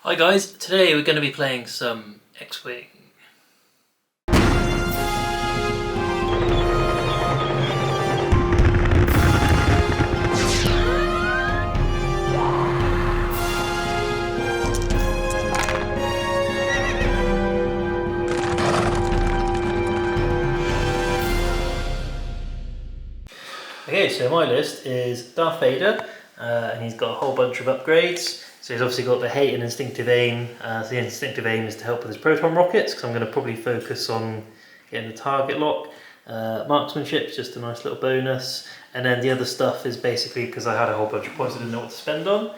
Hi guys, today we're going to be playing some X-Wing. Okay, so my list is Darth Vader, and he's got a whole bunch of upgrades. So he's obviously got the hate and instinctive aim. So the instinctive aim is to help with his proton rockets, because I'm going to probably focus on getting the target lock. Marksmanship, just a nice little bonus. And then the other stuff is basically because I had a whole bunch of points I didn't know what to spend on.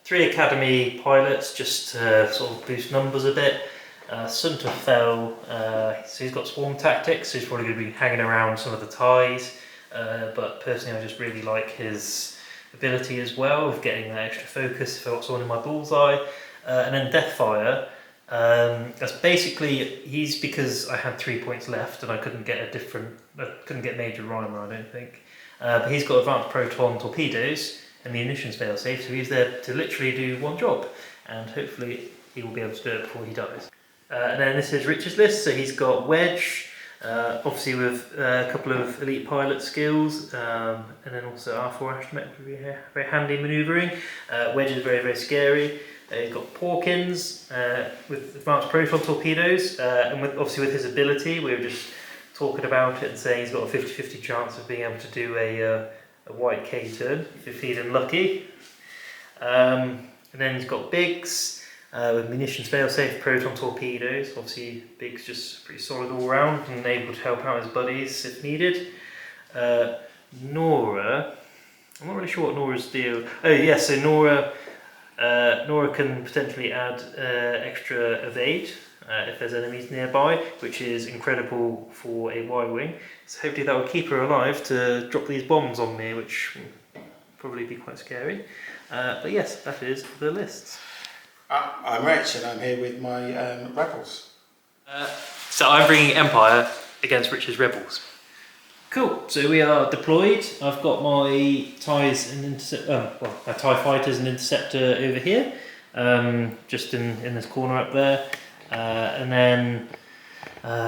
3 Academy pilots, just to sort of boost numbers a bit. Sunta Fel, so he's got swarm tactics, so he's probably going to be hanging around some of the ties. But personally I just really like his ability as well of getting that extra focus if I got someone in my bullseye. And then Deathfire, that's basically, because I had 3 points left and I couldn't get Major Rhymer, I don't think. But he's got advanced proton torpedoes and the munitions failsafe, so he's there to literally do one job, and hopefully he will be able to do it before he dies. And then this is Rich's list, so he's got Wedge, obviously with a couple of elite pilot skills, and then also R4 astromech, very handy manoeuvring. Wedge is very, very scary. He's got Porkins with advanced proton torpedoes, and obviously with his ability, we were just talking about it and saying he's got a 50-50 chance of being able to do a white K turn if you're feeling lucky. And then he's got Biggs, with munitions failsafe, proton torpedoes. Obviously Biggs just pretty solid all round and able to help out his buddies if needed. Nora, I'm not really sure what Nora's deal. Oh yes, so Nora can potentially add extra evade if there's enemies nearby, which is incredible for a Y-wing. So hopefully that will keep her alive to drop these bombs on me, which will probably be quite scary. But yes, that is the list. I'm Rich and I'm here with my rebels. So I'm bringing Empire against Rich's rebels. Cool, so we are deployed. I've got my TIEs and my TIE fighters and interceptor over here, just in this corner up there, and then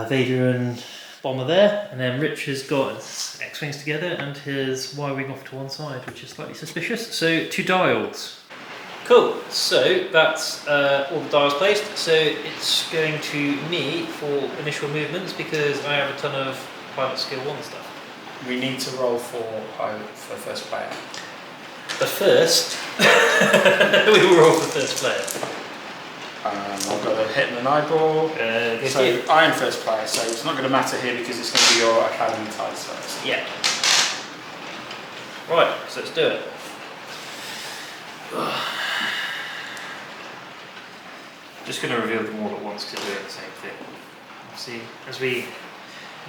Vader and Bomber there, and then Rich has got his X-Wings together and his Y-Wing off to one side, which is slightly suspicious. So 2 dials. Cool, so that's all the dials placed, so it's going to me for initial movements because I have a ton of pilot skill 1 stuff. We need to roll for first player. The first? We will roll for first player. I've got a hit and an eyeball, so I am first player, so it's not going to matter here because it's going to be your Academy ties first. Yeah. Right, so let's do it. Just going to reveal them all at once because they're doing the same thing. See, as we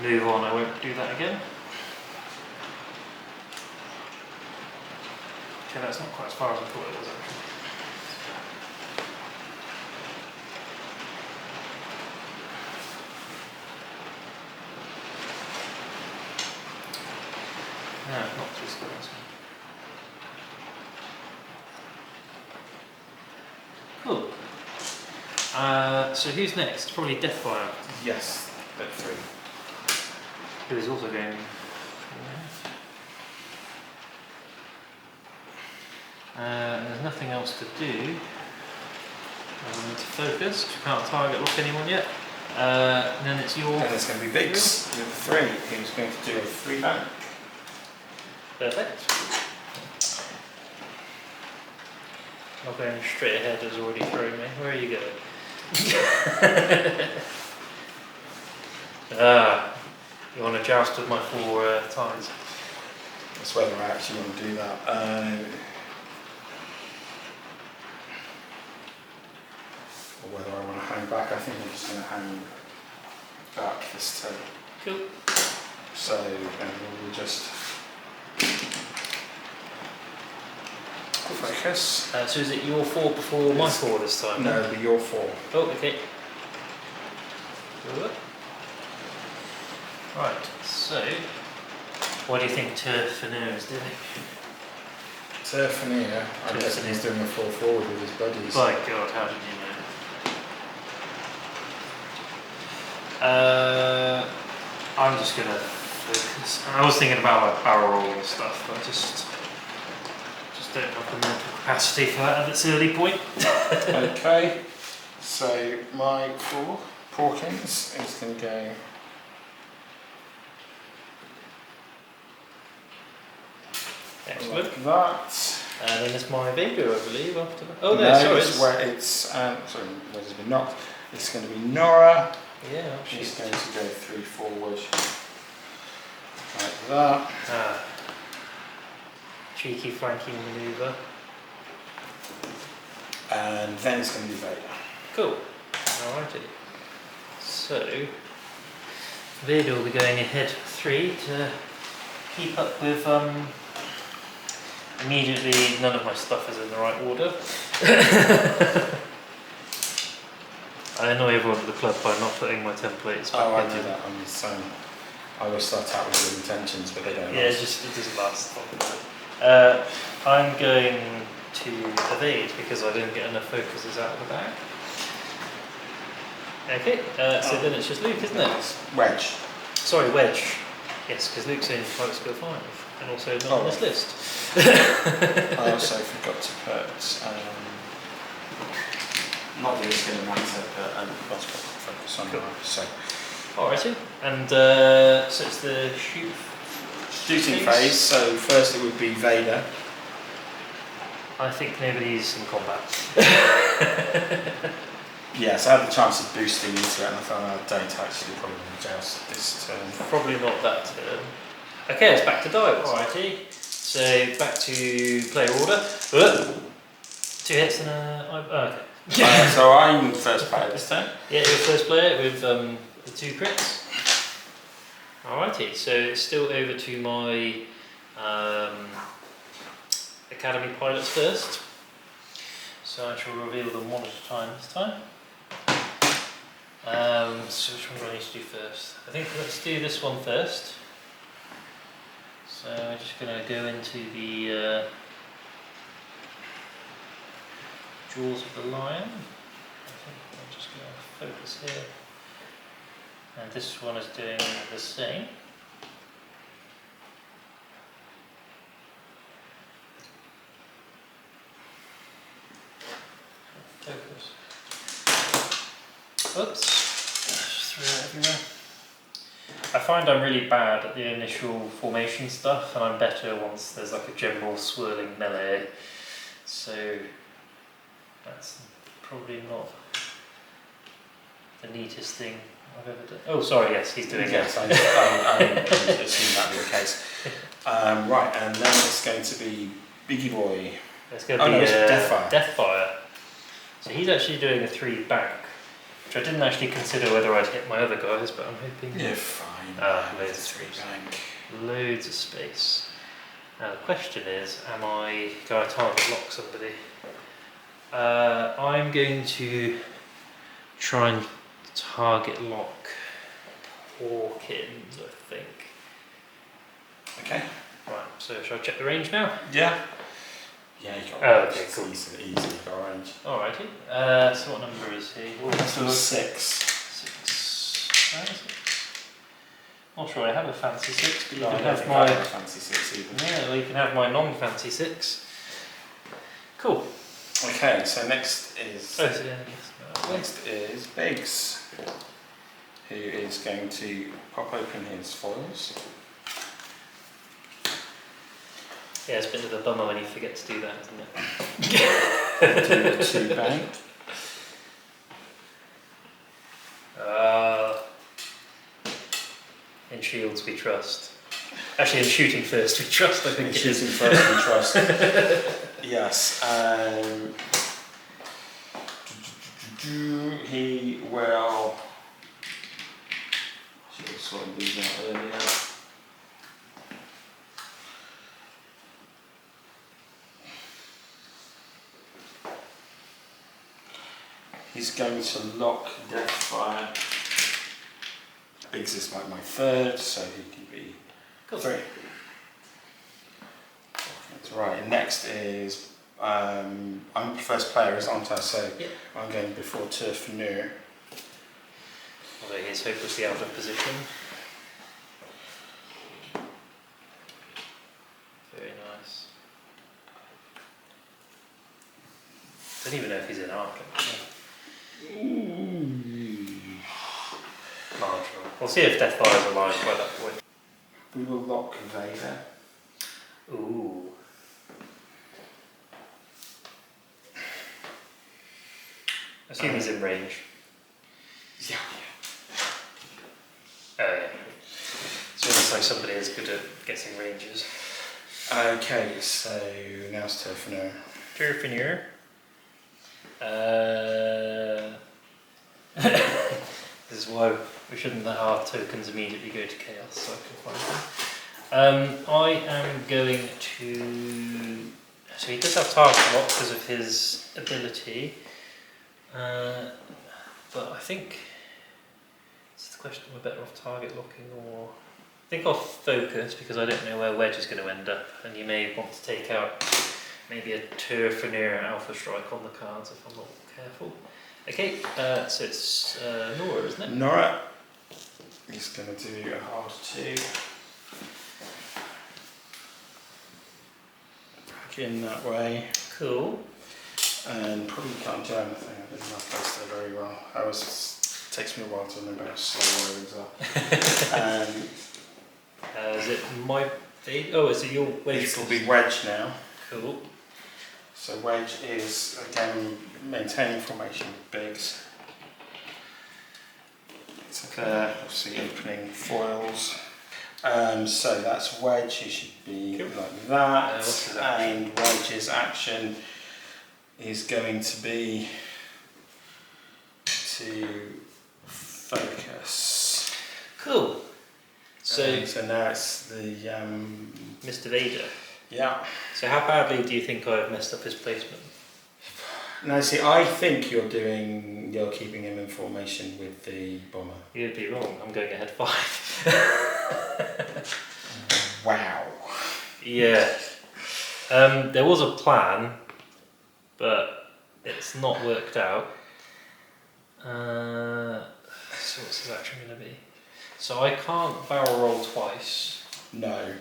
move on, I won't do that again. Okay, that's not quite as far as I thought it was actually. No, not just this one. Cool. So who's next? Probably Deathfire. Yes, that 3. Who is also going. There's nothing else to do. I need to focus. We can't target lock anyone yet. And then it's your. And there's going to be Biggs with 3. Who's going to do a 3 bank. Perfect. Not going straight ahead has already thrown me. Where are you going? You want to joust with my 4 ties? That's whether I actually want to do that. Or whether I want to hang back. I think I'm just going to hang back this turn. Cool. So we'll just focus. So is it your 4 before my 4 this time? No, it'll be your 4. Oh, okay. Right, so what do you think Turf Fenner is doing? Turfing here. I'm guessing he's doing a fall forward with his buddies. By God, how did you know? I'm just gonna focus. I was thinking about like barrel roll and stuff, but I just don't have the mental capacity for that at its early point. Okay, so my 4 Porkins is going to go. Excellent. Like that. And then there's my Vader, I believe, after that. Oh, no, sorry. Sorry, where has been knocked? It's going to be Nora. Yeah, She's going to go 3 forward. Like that. Cheeky flanking manoeuvre. And then it's going to be Vader. Cool. Alrighty. So, Vader will be going ahead 3 to keep up with. Immediately, none of my stuff is in the right order. I annoy everyone at the club by not putting my templates back in. I do that on the same. I always start out with good intentions, but they don't. Yeah, it doesn't last. I'm going to evade because I didn't get enough focuses out of the bag. Okay, so then it's just Luke, isn't it? Wedge. Sorry, Wedge. Yes, because Luke's in Fight Skill 5 and also not on this list. I also forgot to put. Not that it's going to matter, but I've got to focus on that. So. Alrighty, and so it's the shooting phase. So first it would be Vader. I think nobody's in combat. Yes, I had the chance of boosting into it, and I found I don't actually probably joust this turn. Probably not that turn. Okay, it's back to dials. Alrighty, so back to player order. 2 hits and okay. So I'm first player this turn. Yeah, you're first player with the 2 crits. Alrighty, so it's still over to my Academy pilots first. So I shall reveal them one at a time this time. So which one do I need to do first? I think let's do this one first. So I'm just going to go into the Jaws of the Lion. I think I'm just going to focus here. And this one is doing the same. Focus. Oops. Just threw it everywhere. I find I'm really bad at the initial formation stuff, and I'm better once there's like a general swirling melee. So that's probably not the neatest thing I've ever done. Oh, sorry, yes, he's doing it. Yes, I assume that would be the case. Right, and then it's going to be Biggie Boy. It's going to be Deathfire. So he's actually doing a 3 bank, which I didn't actually consider whether I'd hit my other guys, but I'm hoping. Yeah, fine. Loads of 3 bank. Loads of space. Now the question is, am I going to target lock somebody? I'm going to try and target lock Hawkins, I think. Okay. Right, so shall I check the range now? Yeah. Yeah, you got range. Okay, cool. Easy got range. Alrighty. So what number is he? So 6. 6. Not sure I have a fancy 6, but you No, can I have don't my. think I have a fancy 6 either. Yeah, well, you can have my non-fancy 6. Cool. Okay, so next is. Oh, so, Next is Biggs, who is going to pop open his foils. Yeah, it's a bit of a bummer when you forget to do that, isn't it? Do the 2 bank. In shields we trust. Actually, in shooting first we trust, I think In it is. shooting first we trust. Yes. He will. Should have sorted these out earlier. He's going to lock Deathfire. Biggs is like my 3rd, so he can be 3. It's Right, next is I'm first player, aren't I? So yeah. I'm going before turf near. Although he's hopelessly out of position. Very nice. Don't even know if he's in arc. Marginal. We'll see if Deathfire's alive by that point. We will lock Vader. Ooh. I assume he's in range. Yeah. Oh yeah. It's almost like somebody is good at guessing ranges. Okay, so now it's Turfiner. Turfiner. This is why we shouldn't let our tokens immediately go to chaos, so I can find them. I am going to. So he does have target lock because of his ability, but I think it's the question: am I better off target locking or? I think I'll focus because I don't know where Wedge is going to end up, and you may want to take out maybe a Turfiner Alpha Strike on the cards if I'm not careful. Okay, so it's Nora, isn't it? Nora. He's going to do a hard 2. Back in that way. Cool. And probably can't do anything. I didn't have placed there very well. It takes me a while to remember how slow words are. Is it my fate? Oh, is it your Wedge? This will be Wedge now. Cool. So Wedge is again maintaining formation with Biggs. It's like obviously opening foils. So that's Wedge, he should be cool. like that. What's his action? And Wedge's action is going to be to focus. Cool. So Now it's the Mr. Vader. yeah. So how badly do you think I've messed up his placement? Now see, I think you're keeping him in formation with the bomber. You'd be wrong. I'm going ahead 5. Wow. Yeah. There was a plan, but it's not worked out. So what's his action going to be? So I can't barrel roll twice. No. I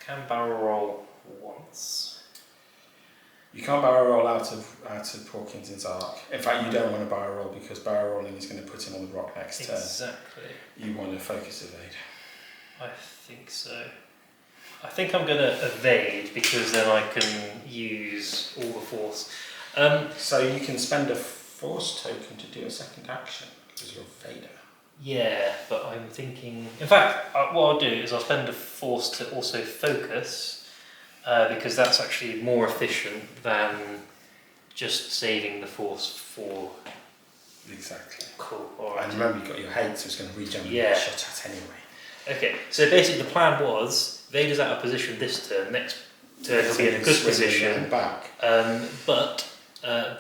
can barrel roll once. You can't barrel roll out of Porkinson's arc. In fact, you don't want to barrel roll because barrel rolling is going to put him on the rock next turn. Exactly. You want to focus evade. I think so. I think I'm going to evade because then I can use all the force. So you can spend a force token to do a second action because you're Vader. Yeah, but I'm thinking. In fact, what I'll do is I'll spend a force to also focus because that's actually more efficient than just saving the force for. Exactly. Cool. All right. And remember, you've got your hate, so it's going to regen and Yeah. get shot at anyway. Okay, so basically the plan was Vader's out of position this turn. Next turn he'll be in a good position. Back. But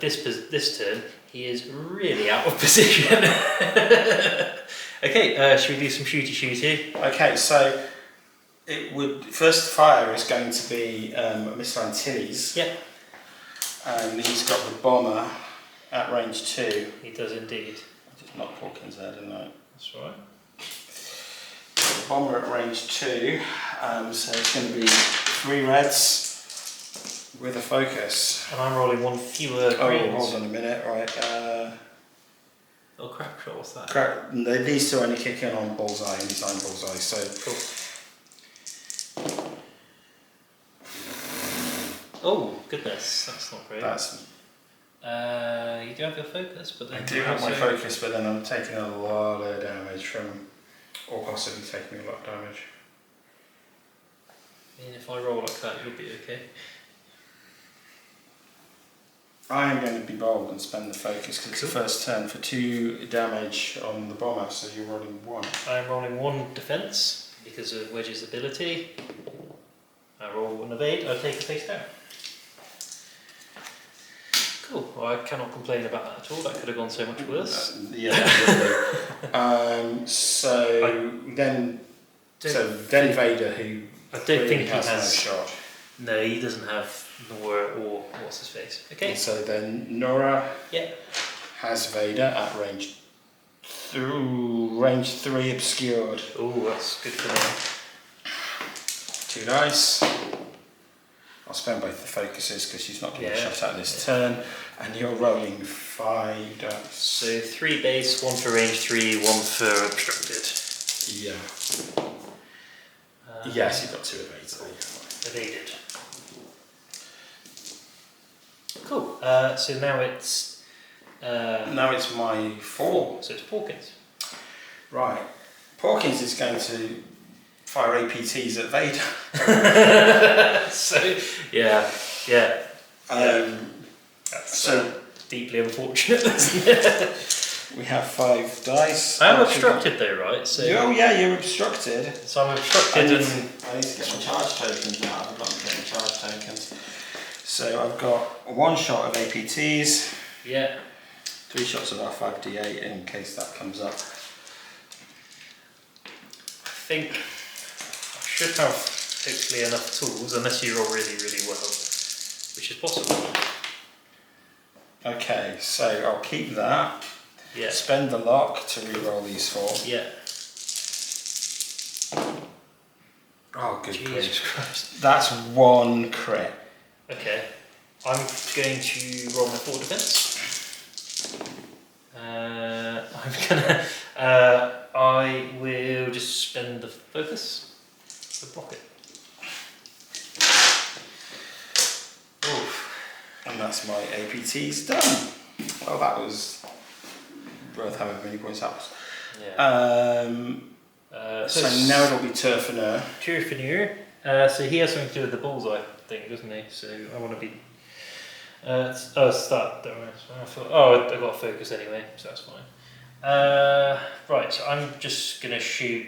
this turn he is really out of position. Okay, should we do some shooty? Okay, so it would first fire is going to be Mr. Antilles. Yep. And he's got the bomber at range 2. He does indeed. I just knocked Hawkins there, didn't I? That's right. So the bomber at range 2. So it's going to be 3 reds with a focus. And I'm rolling 1 fewer greens. Oh, hold on a minute, right. Oh, crack shot, what's that? These two only kick in on bullseye and design bullseye, so. Cool. Oh, goodness, that's not great. You do have your focus, but then. I do have my focus, but then I'm taking a lot of damage from, or possibly taking a lot of damage. I mean, if I roll like that, you'll be okay. I am going to be bold and spend the focus because it's the first turn for 2 damage on the bomber, so you're rolling 1. I'm rolling 1 defense because of Wedge's ability. I roll 1 evade, I take a face down. Cool, well, I cannot complain about that at all, that could have gone so much worse. Yeah, definitely. Then Vader, who I don't think he has no has shot. No, he doesn't have Nora or what's his face. Okay. And so then Nora Yeah. has Vader at range 3 obscured. Oh, that's good for him. 2 dice. I'll spend both the focuses because she's not getting a shot at this turn. And you're rolling 5 dice. So 3 base, 1 for range 3, 1 for obstructed. Yeah. Yes, you've got 2 evades. Evaded. Cool. So now it's. Now it's my 4. So it's Porkins. Right. Porkins is going to fire APTs at Vader. So yeah. That's So deeply unfortunate, isn't it? we have 5 dice. I am obstructed though, right? So Oh yeah, you're obstructed. So I'm obstructed I need and to get my charge tokens now. I've got to get my charge tokens. So I've got 1 shot of APTs. yeah. 3 shots of R5D8 in case that comes up. I think I should have hopefully enough tools, unless you roll really, really well, which is possible. Okay, so I'll keep that. Yeah. Spend the lock to re-roll these 4. Yeah. Oh, good Jesus grief. Christ. That's 1 crit. Okay. I'm going to roll my 4 defense. I will just spend the focus to block it. Oof. And that's my APTs done. Well, that was worth however many points that was. Yeah. So now it'll be Turfiner. Turfiner. So he has something to do with the bullseye thing, doesn't he? So I want to be. Start. Don't worry. I got a focus anyway, so that's fine. Right, so I'm just gonna shoot.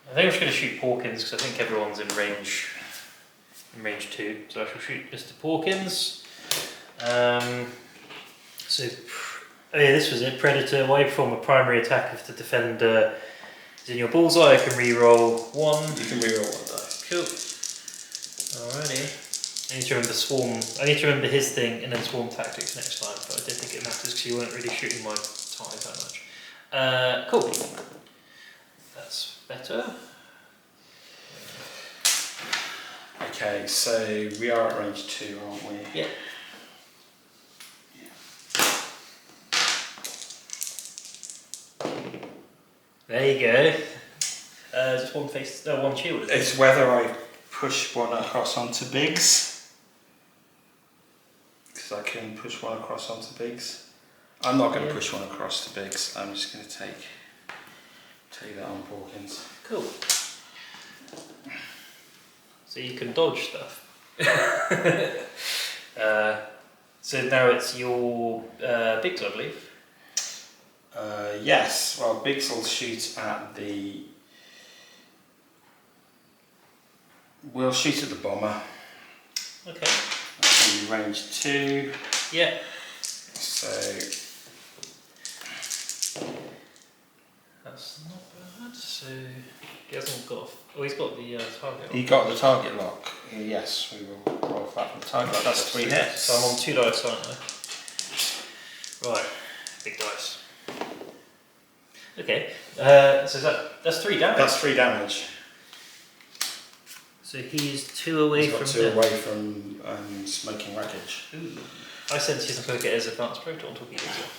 I think I'm just gonna shoot Porkins because I think everyone's in range. In range 2, so I shall shoot Mr. Porkins. This was it. Predator. While you perform a primary attack if the defender is in your bullseye, I can re-roll 1. You can re-roll 1 die. Cool. Alrighty. I need to remember swarm. I need to remember his thing and then swarm tactics next time, but I don't think it matters because you weren't really shooting my tie that much. Cool. That's better. Okay, so we are at range 2, aren't we? Yeah. There you go. Just one face, no, one shield. Isn't it? It's whether I push one across onto Biggs. Because I can push one across onto Biggs. I'm not going to push one across to Biggs. I'm just going to take that on Porkins. Cool. So you can dodge stuff. So now it's your Biggs, I believe. Yes, well, Biggs will shoot at the. We'll shoot at the bomber. Okay. That's going to be range 2. Yeah. So. That's not bad. So he hasn't got. Oh, he's got the target. He got the target lock. Yes, we will roll that from the target lock. That's 3 hits. So I'm on 2 dice, aren't I? Right. Big dice. Okay. So that's 3 damage. That's 3 damage. So he's 2 away He's got from 2 death. away from smoking wreckage. Ooh. I sense he's not going to get his advanced proton until he does it.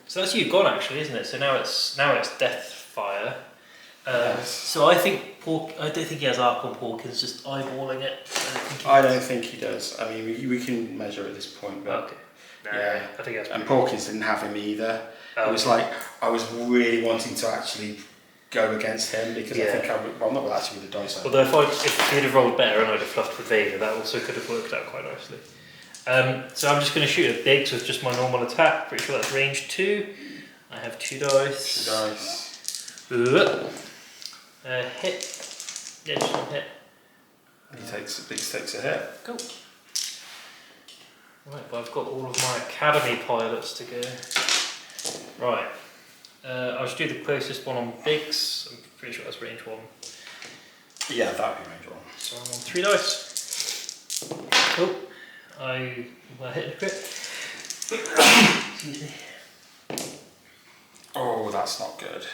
So that's you gone actually, isn't it? So now it's death fire. Yes. So I think I don't think he has arc on Porkins, just eyeballing it. I don't think he does. I mean, we can measure at this point, but Okay. No, yeah. I think that's. And Porkins didn't have him either. Oh, It was like I was really wanting to actually go against him because I think I'm not well, actually with the dice. Although if he'd have rolled better and I'd have fluffed with Vader, that also could have worked out quite nicely. So I'm just going to shoot at Biggs with just my normal attack. Pretty sure that's range 2. I have 2 dice. 2 dice. Hit. Yeah, just 1 hit. Biggs takes a hit. Cool. Right, but I've got all of my academy pilots to go. Right. I'll just do the closest one on Biggs. I'm pretty sure that's range 1. Yeah, that would be major one. So I'm on 3 dice. Oh, I hit a crit. Excuse me. Oh, that's not good.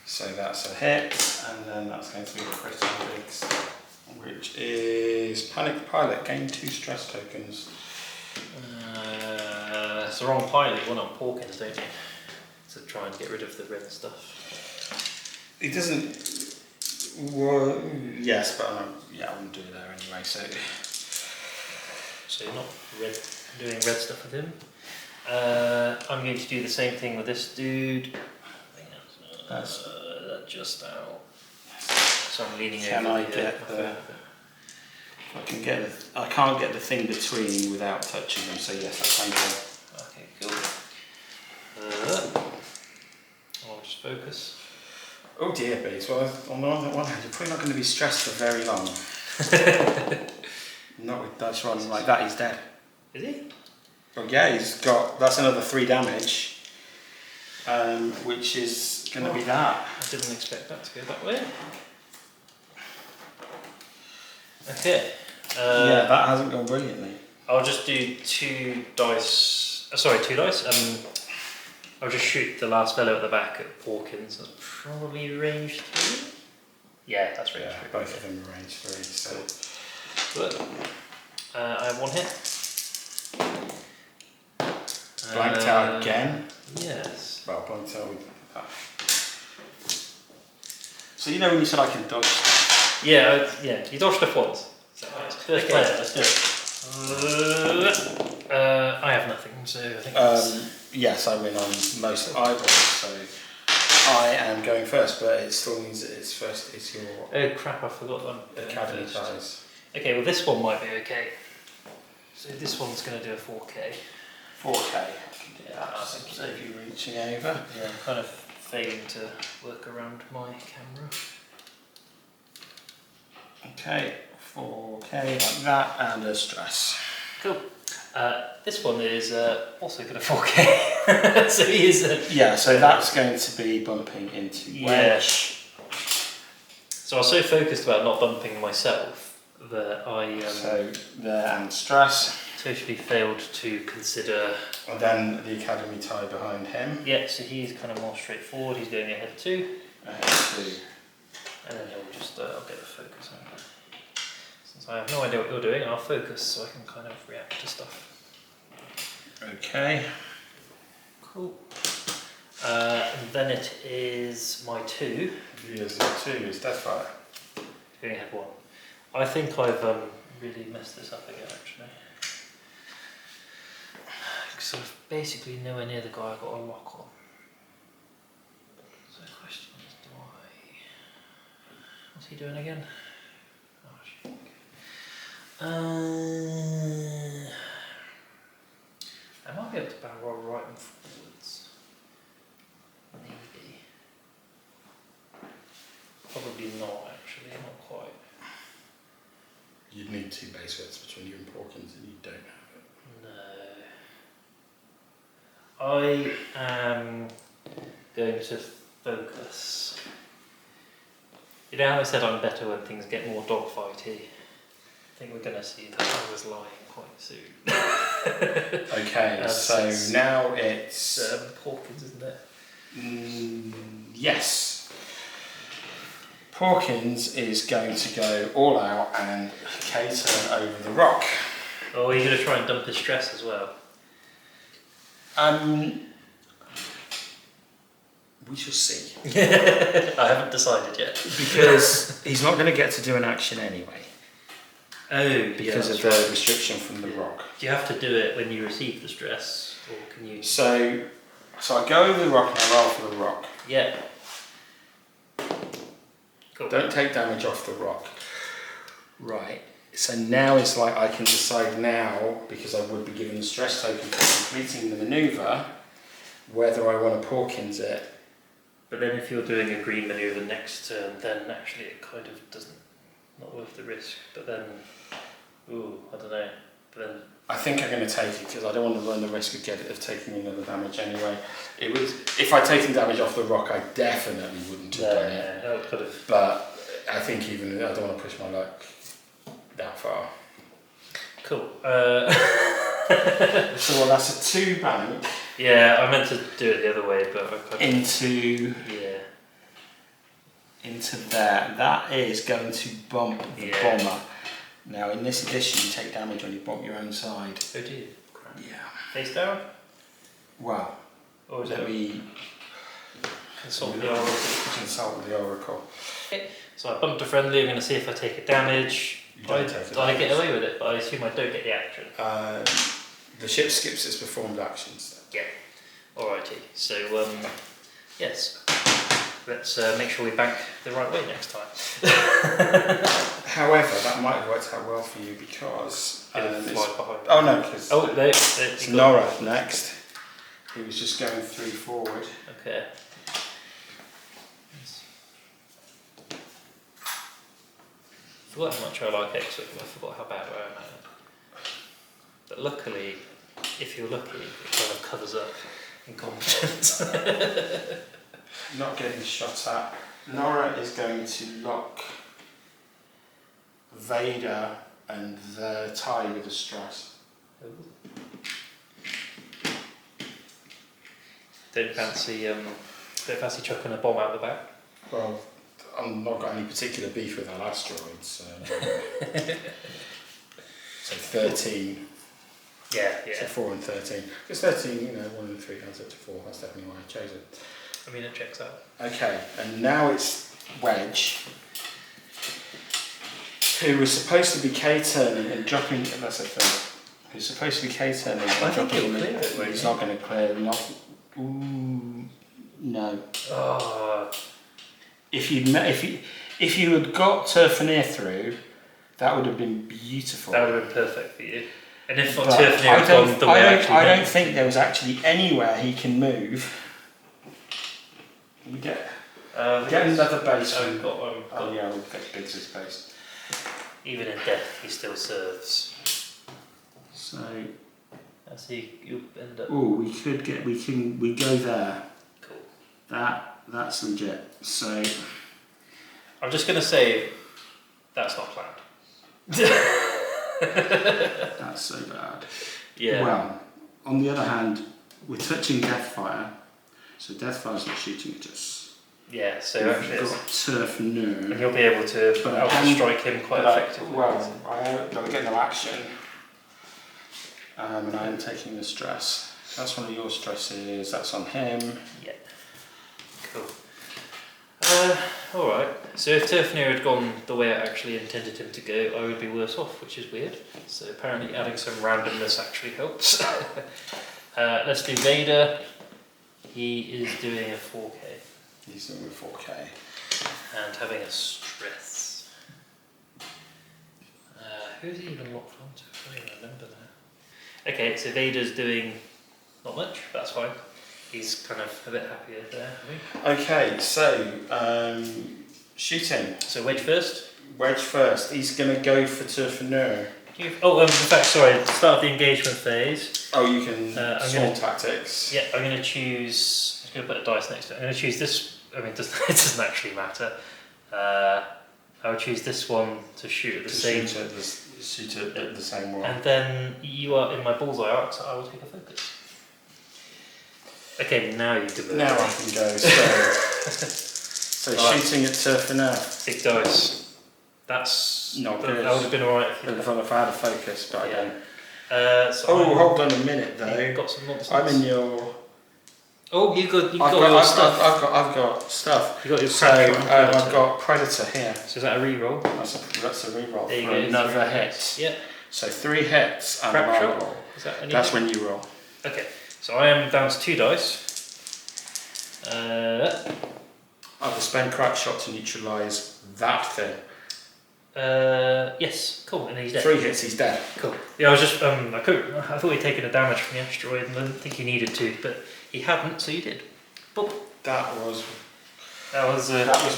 So that's a hit, and then that's going to be a crit on Biggs, which is Panic Pilot. Gain 2 stress tokens. It's the wrong pilot. You want on Porkins, don't you? To try and get rid of the red stuff. It doesn't. Well, yes, but yeah, I wouldn't do it there anyway. So you're not doing red stuff with him. I'm going to do the same thing with this dude. I think that's just out. So I'm leaning over. Can I get the? I can't get the thing between without touching them. So yes, that's painful. Okay, cool. I'll just focus. Oh dear, Biggs. Well, on the one hand, you're probably not going to be stressed for very long. Not with dice rolling like that. He's dead. Is he? Well, yeah, he's got. That's another 3 damage, which is going to be that. I didn't expect that to go that way. Okay. Yeah, that hasn't gone brilliantly. I'll just do 2 dice. Sorry, 2 dice. I'll just shoot the last fellow at the back at Porkins. That's probably range 3. Yeah, that's range 3. Both of them are range 3. So. Good. I have 1 hit. Blanked out again. Yes. Well, blanked out with that. So you know when you said I can dodge? Yeah, you dodged stuff once. First player, let's do it. I have nothing, so I think yes, I win on most eyeballs, so I am going first, but it still means that it's first. It's your. Oh crap! I forgot one. Academy ties. Okay, well this one might be okay. So this one's going to do a 4K. 4K. Yeah, I think so. If you're reaching over. Yeah, I'm kind of failing to work around my camera. Okay, 4K like that, and a stress. Cool. This one is also going to 4K. So he is. Yeah, so that's going to be bumping into wedge. So I was so focused about not bumping myself that I so there and stress. Totally failed to consider. And then the academy tie behind him. Yeah, so he's kind of more straightforward. He's going ahead 2. Ahead 2. And then he'll just I'll get the focus on. Since I have no idea what you're doing, I'll focus so I can kind of react to stuff. Okay. Cool. And then it is my 2. Here's the 2 is Deathfire. Going ahead 1. I think I've really messed this up again actually. Because I'm basically nowhere near the guy I got a lock on. So the question is, what's he doing again? Oh shit. I might be able to barrel roll right and forwards. Maybe. Probably not actually, not quite. You'd need 2 base hits between you and Porkins, and you don't have it. No. I am going to focus. You know how I said I'm better when things get more dogfighty? I think we're going to see that I was lying quite soon. Okay, so now it's... Porkins, isn't it? Yes. Porkins is going to go all out and K-turn over the rock. Oh, you're going to try and dump his stress as well? We shall see. I haven't decided yet. Because he's not going to get to do an action anyway. Oh, because of the restriction from the rock. Do you have to do it when you receive the stress, or can you? So I go over the rock and I roll for the rock. Yeah. Cool. Don't take damage off the rock. Right. So now it's like I can decide now, because I would be given the stress token for completing the manoeuvre, whether I want to Porkins it. But then if you're doing a green manoeuvre next turn, then actually it kind of doesn't, not worth the risk. But then, ooh, I don't know. But then I think I'm going to take it because I don't want to run the risk of taking another damage anyway. It was, if I'd taken damage off the rock, I definitely wouldn't have done it. That could have. But I think even I don't want to push my luck that far. Cool. So well, that's a 2 bank. Yeah, I meant to do it the other way, but I couldn't. Into there. That is going to bump the bomber. Now in this edition you take damage when you bump your own side. Oh do you? Crap. Yeah. Face down? Wow. Or is Let it me consult the oracle? consult the oracle. Okay. So I bumped a friendly, I'm going to see if I take a damage. I get away with it, but I assume I don't get the action. The ship skips its performed actions. Yeah. Alrighty. So yes. Let's make sure we bank the right way next time. However, that might have worked out well for you because behind. oh no, because it's Nora next. He was just going 3 forward. Okay. I forgot how much I like X-Wing, I forgot how bad I am at it. But luckily, if you're lucky, it kind of covers up incompetence. Not getting shot at. Nora is going to lock Vader and the tie with a stress. Don't fancy chucking a bomb out the back? Well, I've not got any particular beef with that asteroid, so. So 13. Yeah. So 4 and 13. Because 13, 1 and 3 adds up to 4. That's definitely why I chose it. I mean, it checks out. Okay, and now it's Wedge, who was supposed to be K-turning and dropping. That's a thing. Who's supposed to be K-turning and dropping. He'll clear it, He's not going to clear. No. Oh. If you had got Turfanier through, that would have been beautiful. That would have been perfect for you. And if But Turfanier had gone the way I don't think there was actually anywhere he can move. We get another base. I've got one. Oh yeah, we'll get Biggs' base. Even in death, he still serves. So. I see you end up. Oh, we go there. Cool. That's legit. So. I'm just gonna say, that's not planned. That's so bad. Yeah. Well, on the other hand, we're touching Deathfire, so Deathfire's not shooting at us. Yeah, so We've actually got Turf Nur. and you'll be able to strike him quite effectively. Well, I get no action. And I am taking the stress. That's one of your stresses, that's on him. Yeah. Cool. Alright, so if Turfnir had gone the way I actually intended him to go, I would be worse off, which is weird. So apparently adding some randomness actually helps. Let's do Vader. He is doing a 4K. He's doing a 4K. And having a stress. Who's he even locked onto? I don't even remember that. Okay, so Vader's doing not much, that's fine. He's kind of a bit happier there, I think. Okay, so shooting. So Wedge first. Wedge first. He's going to go for Turfeneur. In fact, sorry, at the start of the engagement phase. Oh, you can small tactics. Yeah, I'm going to choose. I'm going to put a dice next to it. I'm going to choose this. I mean, it doesn't actually matter. I would choose this one to shoot at the same. Shoot at the same one. And then you are in my bullseye arc, so I will take a focus. Okay, now you can. Now I can go. So shooting at Turfeneur. Big dice. That's not good. That would have been alright if I had a focus, but I don't. So hold on a minute though. You've got some nonsense. I'm in your. Oh, you've got your stuff. I've got stuff. You got your I've got Predator here. So is that a reroll? That's a reroll. There you for go. Another hit. Yeah. So 3 hits and Crap a shot? roll. Is that anything? That's when you roll. Okay. So I am down to 2 dice. I will spend crack shot to neutralise that thing. Yes. Cool. And he's dead. 3 hits, he's dead. Cool. Yeah, I was just I thought he'd taken a damage from the asteroid, and I didn't think he needed to, but he hadn't, so you did. Boop. That was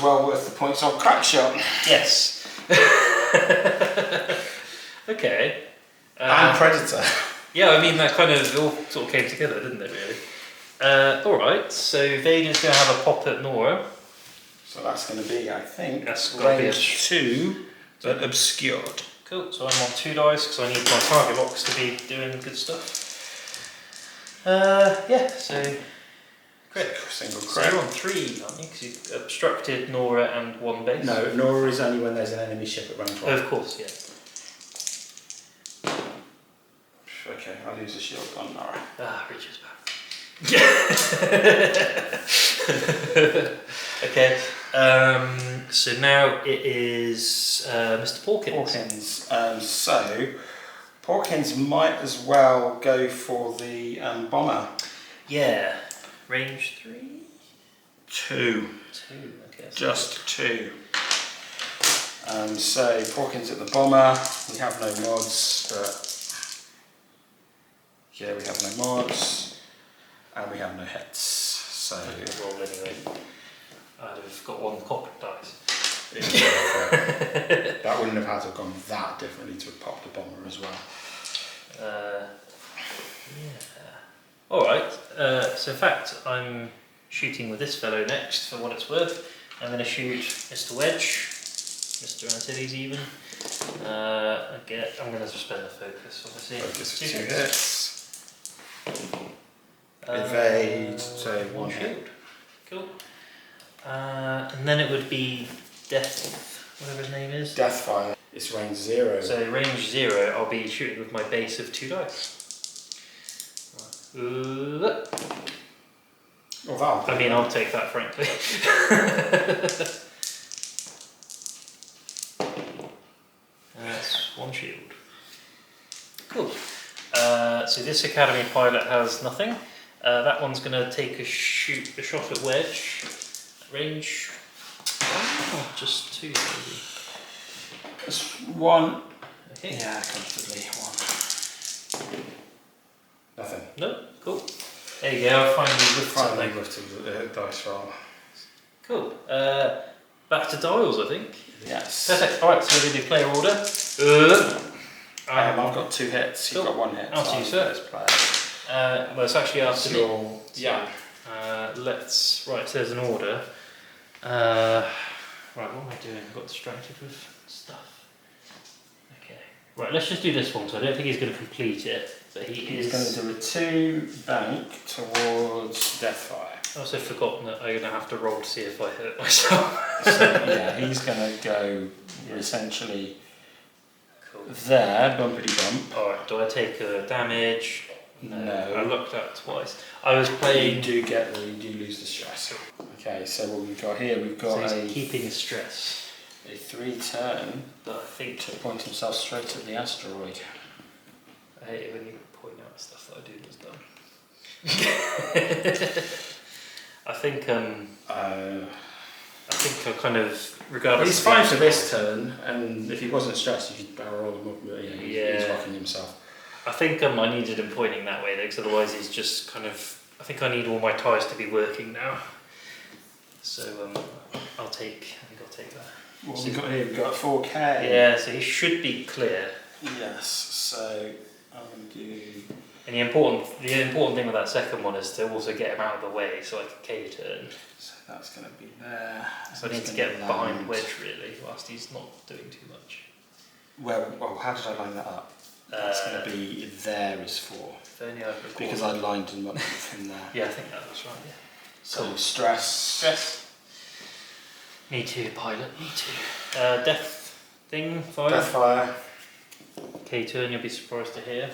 well worth the points on crack shot. Yes. Okay. And Predator. Yeah, I mean that kind of all sort of came together, didn't it? Really. All right. So Vader's going to have a pop at Nora. So that's going to be, I think, That's gotta be range 2, but obscured. Cool, so I'm on 2 dice because I need my target locks to be doing good stuff. Yeah, so crit. Single So crit. you're on 3, aren't you? Because you obstructed Nora and 1 base. No, Nora is only when there's an enemy ship at range 1. Of course, yeah. Okay, I'll use the shield on Nora. Ah, Richard's back. Okay, so now it is Mr. Porkins. So, Porkins might as well go for the bomber. Yeah, range 3? 2. 2, okay. Just 2. So, Porkins at the bomber. We have no mods, but yeah, we have no mods. And we have no hits. So, Roll anyway. I'd have got 1 cocked dice. that wouldn't have had to have gone that differently to have popped a bomber as well. Yeah. Alright, so in fact I'm shooting with this fellow next for what it's worth. I'm going to shoot Mr. Wedge, Mr. Antilles even. I'm going to suspend the focus obviously. Focus for 2 hits. Evade, so 1 hit. shield. Cool. And then it would be Death, whatever his name is. Deathfire. It's range 0. So range 0, I'll be shooting with my base of 2 dice. Right. I mean, I'll take that, frankly. That's 1 shield. Cool. So this Academy pilot has nothing. That one's going to take a shot at Wedge. Range. Oh, just 2 maybe. It's 1. Okay. Yeah, comfortably 1. Nothing. No, cool. There you go, I'll finally lift Finally something. lifted the dice roll. Cool. Back to dials, I think. Yes. Perfect. Alright, so we're going to do player order. I've got 2 hits, you've Cool. got 1 hit. After you, sir. First player. Well, it's actually after me. Yeah. Right, so there's an order. Right, what am I doing? I got distracted with stuff. Okay. Right, let's just do this one, so I don't think he's going to complete it. But He's going to do a 2 bank towards Deathfire. I've also forgotten that I'm going to have to roll to see if I hurt myself. So, yeah, he's going to go essentially Cool. there, bumpity bump. Alright, do I take damage? No. I looked at it twice. I was You playing. do lose the stress. Okay, so what we've got here, we've So got he's keeping his stress. a 3 turn But I think to point himself straight at the asteroid. I hate it when you point out stuff that I do that's dumb. I think I kind of, regardless. He's fine for this turn, and if he wasn't stressed, you could barrel roll him up. But yeah, he's rocking himself. I think I needed him pointing that way though, because otherwise he's just kind of. I think I need all my ties to be working now. So I'll take that. What have we got here? We've got 4K. Yeah, so he should be clear. Yes. So I'm going to do. And the important thing with that second one is to also get him out of the way, so like a K turn. So that's going to be there. So I need to get behind Wedge really, whilst he's not doing too much. Well, how did I line that up? That's going to be there is 4. If only I'd recorded. Because I lined him up from there. Yeah, I think that was right, yeah. So Cool. stress. Me too, pilot, me too. Death thing, fire. Deathfire. K turn, you'll be surprised to hear.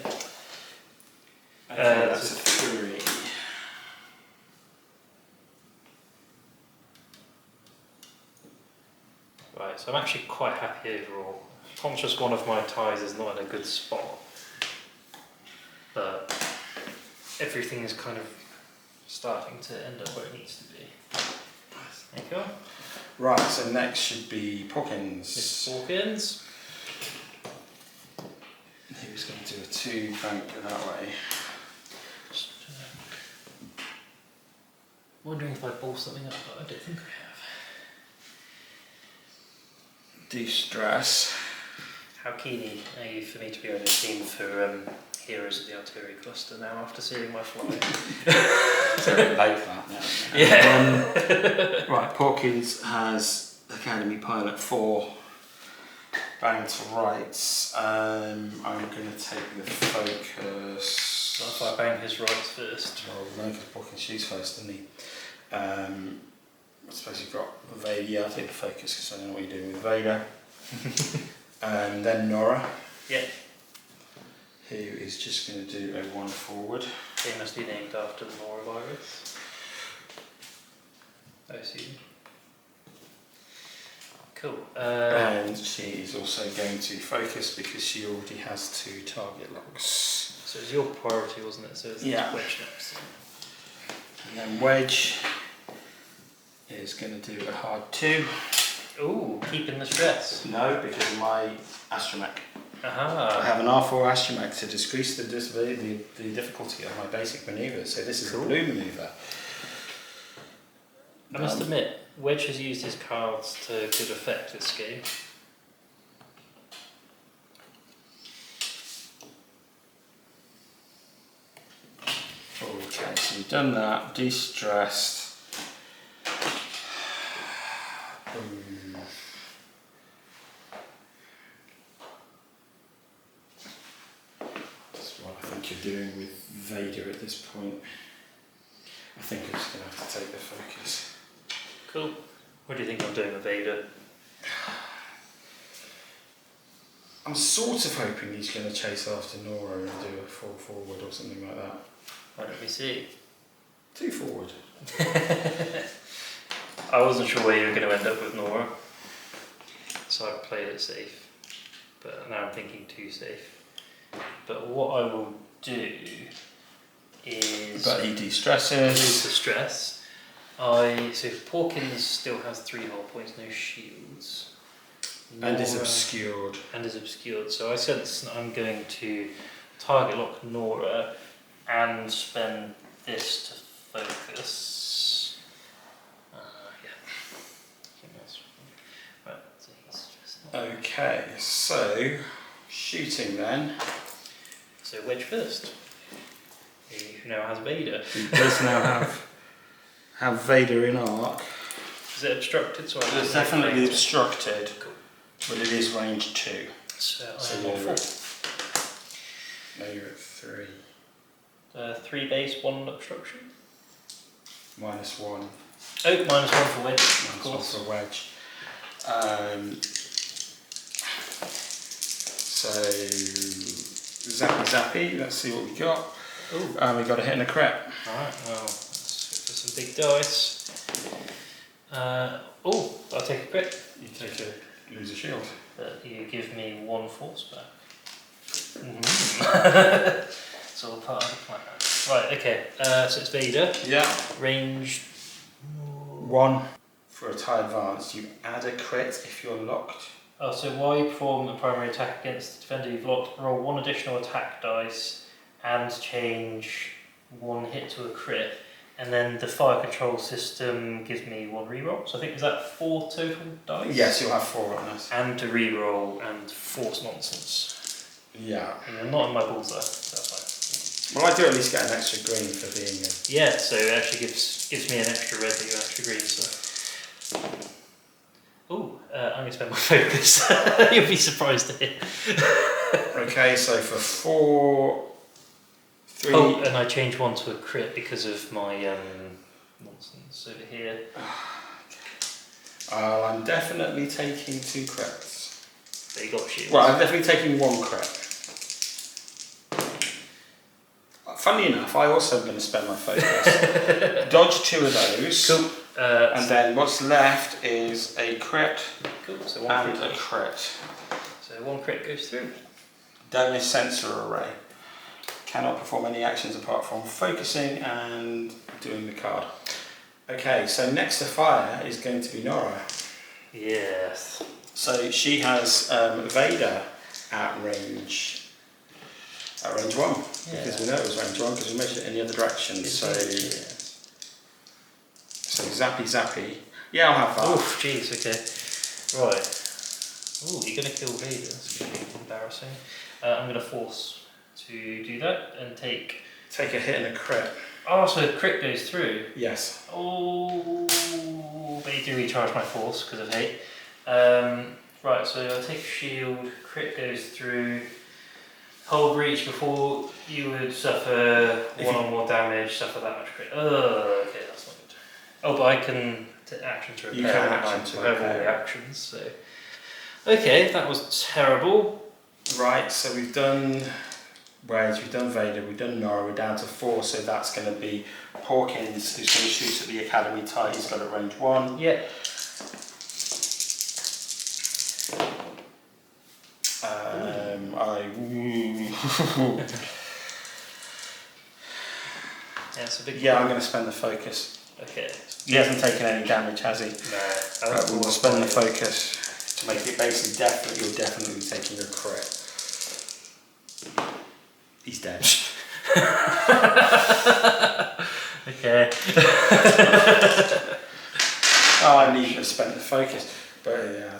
Okay, that's a 3. Right, so I'm actually quite happy overall. Conscious one of my ties is not in a good spot. But everything is kind of starting to end up where it needs to be. There you go. Right, so next should be Porkins. Mr. Hawkins. He was going to do a 2 bank that way. Just, wondering if I ball something up, but I don't think I have. De-stress. How keen are you for me to be on your team for Heroes of the Artillery Cluster now after seeing my fly. It's a bit late for that now. Yeah. Right, Porkins has Academy Pilot 4. Bang to rights. I'm going to take the focus. What if I bang his rights first? Well, no, because Porkins shoots first, doesn't he? I suppose you've got Vader. Yeah, I'll take the focus because I don't know what you're doing with Vader. Then Nora. Yep. Who is just going to do a 1 forward. Famously named after the norovirus. I see. Cool. And she is also going to focus because she already has 2 target locks. So it's your priority, wasn't it? So it's Yeah. Wedge next. And then Wedge is going to do a hard 2. Ooh, keeping the stress. No, because of my astromech. I Aha. have an R4 astromech to decrease the difficulty of my basic manoeuvres. So this is Cool. a blue manoeuvre. I must admit, Wedge has used his cards to good effect this game. Okay, so you've done that, de-stressed. That's what I think you're doing with Vader at this point. I think I'm just going to have to take the focus. Cool. What do you think I'm doing with Vader? I'm sort of hoping he's going to chase after Nora and do a 4 forward or something like that. Why don't we see? 2 forward. I wasn't sure where you were going to end up with Nora, so I played it safe. But now I'm thinking too safe. But what I will do is But he reduce de-stresses. the stress. So Porkins still has 3 hull points, no shields. And is Nora- obscured. And is obscured. So I sense that I'm going to target lock Nora and spend this to focus. Yeah. I think that's right. So he's just Okay, so shooting then. So Wedge first. Who now has Vader. He does now have Vader in arc. Is it obstructed? So It's definitely obstructed, Cool. but it is range 2. So So I'm on you're 4. Now you're at 3. 3 base, 1 obstruction. -1. Oh, -1 for Wedge, of -1 course. for Wedge. So zappy zappy. Let's see what we got. Ooh. We got a hit and a crit. Alright, well, let's go for some big dice. I'll take a crit. You take a lose a shield. But you give me 1 force back. It's all part of the plan. Right, okay, so it's Vader. Yeah. Range 1 for a tie advance. You add a crit if you're locked. Oh, so while you perform a primary attack against the defender you've locked, roll 1 additional attack dice and change 1 hit to a crit. And then the fire control system gives me 1 reroll. So I think, is that 4 total dice? Yes, you'll have 4 on this. And to reroll and force nonsense. Yeah. And you're not in my bullseye, so that's fine. Well, I do at least get an extra green for being a... Yeah, so it actually gives me an extra red, but you an extra green, so... Ooh, I'm going to spend my focus. You'll be surprised to hear. Okay, so for 4... 3... Oh, and I changed 1 to a crit because of my nonsense over here. I'm definitely taking 2 crits. So you got shields. Well, I'm definitely taking 1 crit. Funnily enough, I also am going to spend my focus. Dodge 2 of those. Cool. And then what's left is a crit Cool, so 1 and crit. a crit. So 1 crit goes through. Damage sensor array. Cannot perform any actions apart from focusing and doing the card. Okay, so next to fire is going to be Nora. Yes. So she has Vader at range 1 because we know it was range 1 because we measured it in the other direction. So zappy zappy. Yeah, I'll have that. Oh, jeez, okay. Right. Oh, you're going to kill Vader. That's going to be embarrassing. I'm going to force to do that and take. Take a hit and a crit. Oh, so the crit goes through. Yes. Oh, but you do recharge my force because of hate. Right, so I'll take a shield, crit goes through, hold reach before you would suffer one or more damage, suffer that much crit. Oh, okay, that's not good. Oh, but I can take action to repair. You can action action to to have all repair. the actions, so. Okay, that was terrible. Right, so we've done Wedge, we've done Vader, we've done Nora, we're down to 4, so that's going to be Hawkins, who's going to shoot at the Academy tie. He's got a range 1. Yeah. Yeah, it's a big Yeah, I'm going to spend the focus. Okay. He hasn't taken any damage, has he? No. But we'll spend the focus to make it basically definite. You're definitely taking a crit. He's dead. Okay. Oh, I need to have spent the focus. But yeah,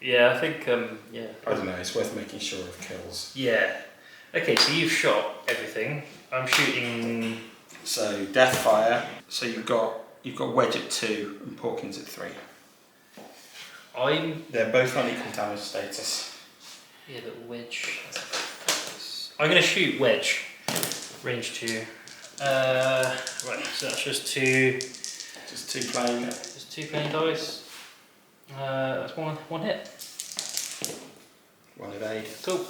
Yeah, I think, yeah. I don't know, it's worth making sure of kills. Yeah. Okay, so you've shot everything. I'm shooting. So Deathfire. So you've got Wedge at 2 and Porkins at 3. They're both on equal damage status. Yeah, but Wedge. I'm going to shoot Wedge. Range 2. Right, so that's just 2. Just 2 plain. Just 2 plain dice. That's one hit. 1 evade. Cool.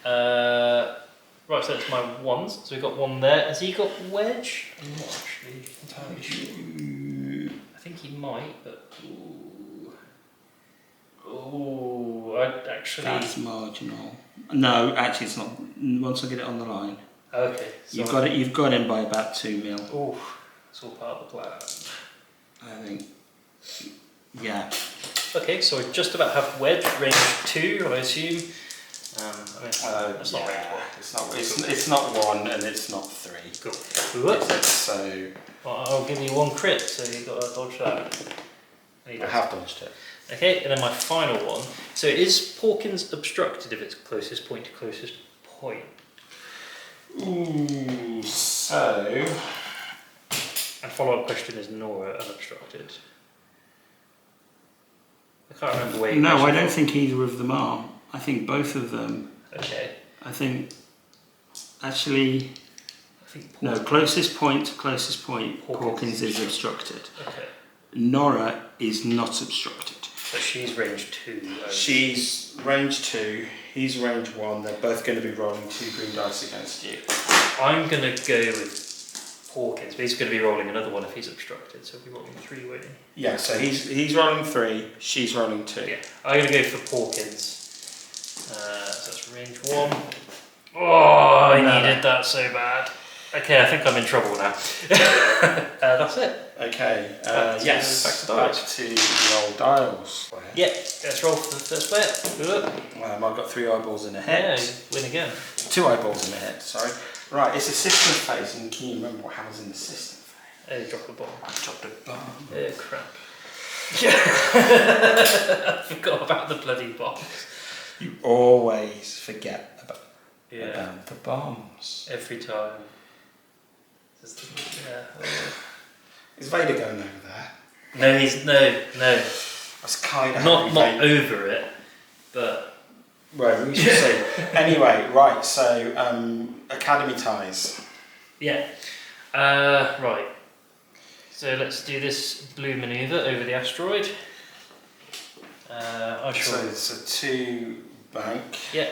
Right, so that's my ones. So we've got one there. Has he got Wedge? I'm not actually entirely sure. I think he might, but. Ooh, I'd actually. That's marginal. No, actually, it's not. Once I get it on the line, Okay. So you've got it. You've got him by about 2 mil. Ooh, it's all part of the plan. I think. Yeah. Okay, so we just about have Wedge, range 2, I assume. That's not range 1. It's not 1 and it's not 3. Cool. So Well, I'll give you 1 crit, so you've got to dodge that. I have dodged it. Okay, and then my final one. So is Porkins obstructed if it's closest point to closest point? Ooh, so. And follow-up question, is Nora unobstructed? I can't remember where you No, I mentioned don't it. think either of them are. I think both of them. Okay. I think. Actually. I think No, closest point to closest point, Porkins is obstructed. Okay. Nora is not obstructed. So she's range 2. She's range 2, he's range 1, they're both going to be rolling 2 green dice against you. I'm going to go with Porkins, but he's going to be rolling another one if he's obstructed, so he'll be rolling 3, won't he? Yeah, so he's rolling 3, she's rolling 2. Yeah, I'm going to go for Porkins. So that's range 1. Oh, I needed that so bad. Okay, I think I'm in trouble now. That's it. Okay, Back to yes, back back to the old dials. Yeah, let's roll for the first player. I've got 3 eyeballs in a Yeah, hit. win again. 2 eyeballs in a hit, sorry. Right, it's a system phase, and can you remember what happens in the system phase? Drop the bomb. I dropped a bomb. Crap. I forgot about the bloody bomb. You always forget about Yeah, the bombs. every time. Yeah. Is Vader going over there? No, he's no. That's kind of Not over it, but Well, we should see. Anyway, right, so Academy ties. yeah. Right. So let's do this blue maneuver over the asteroid. So it's a 2 bank. Yeah.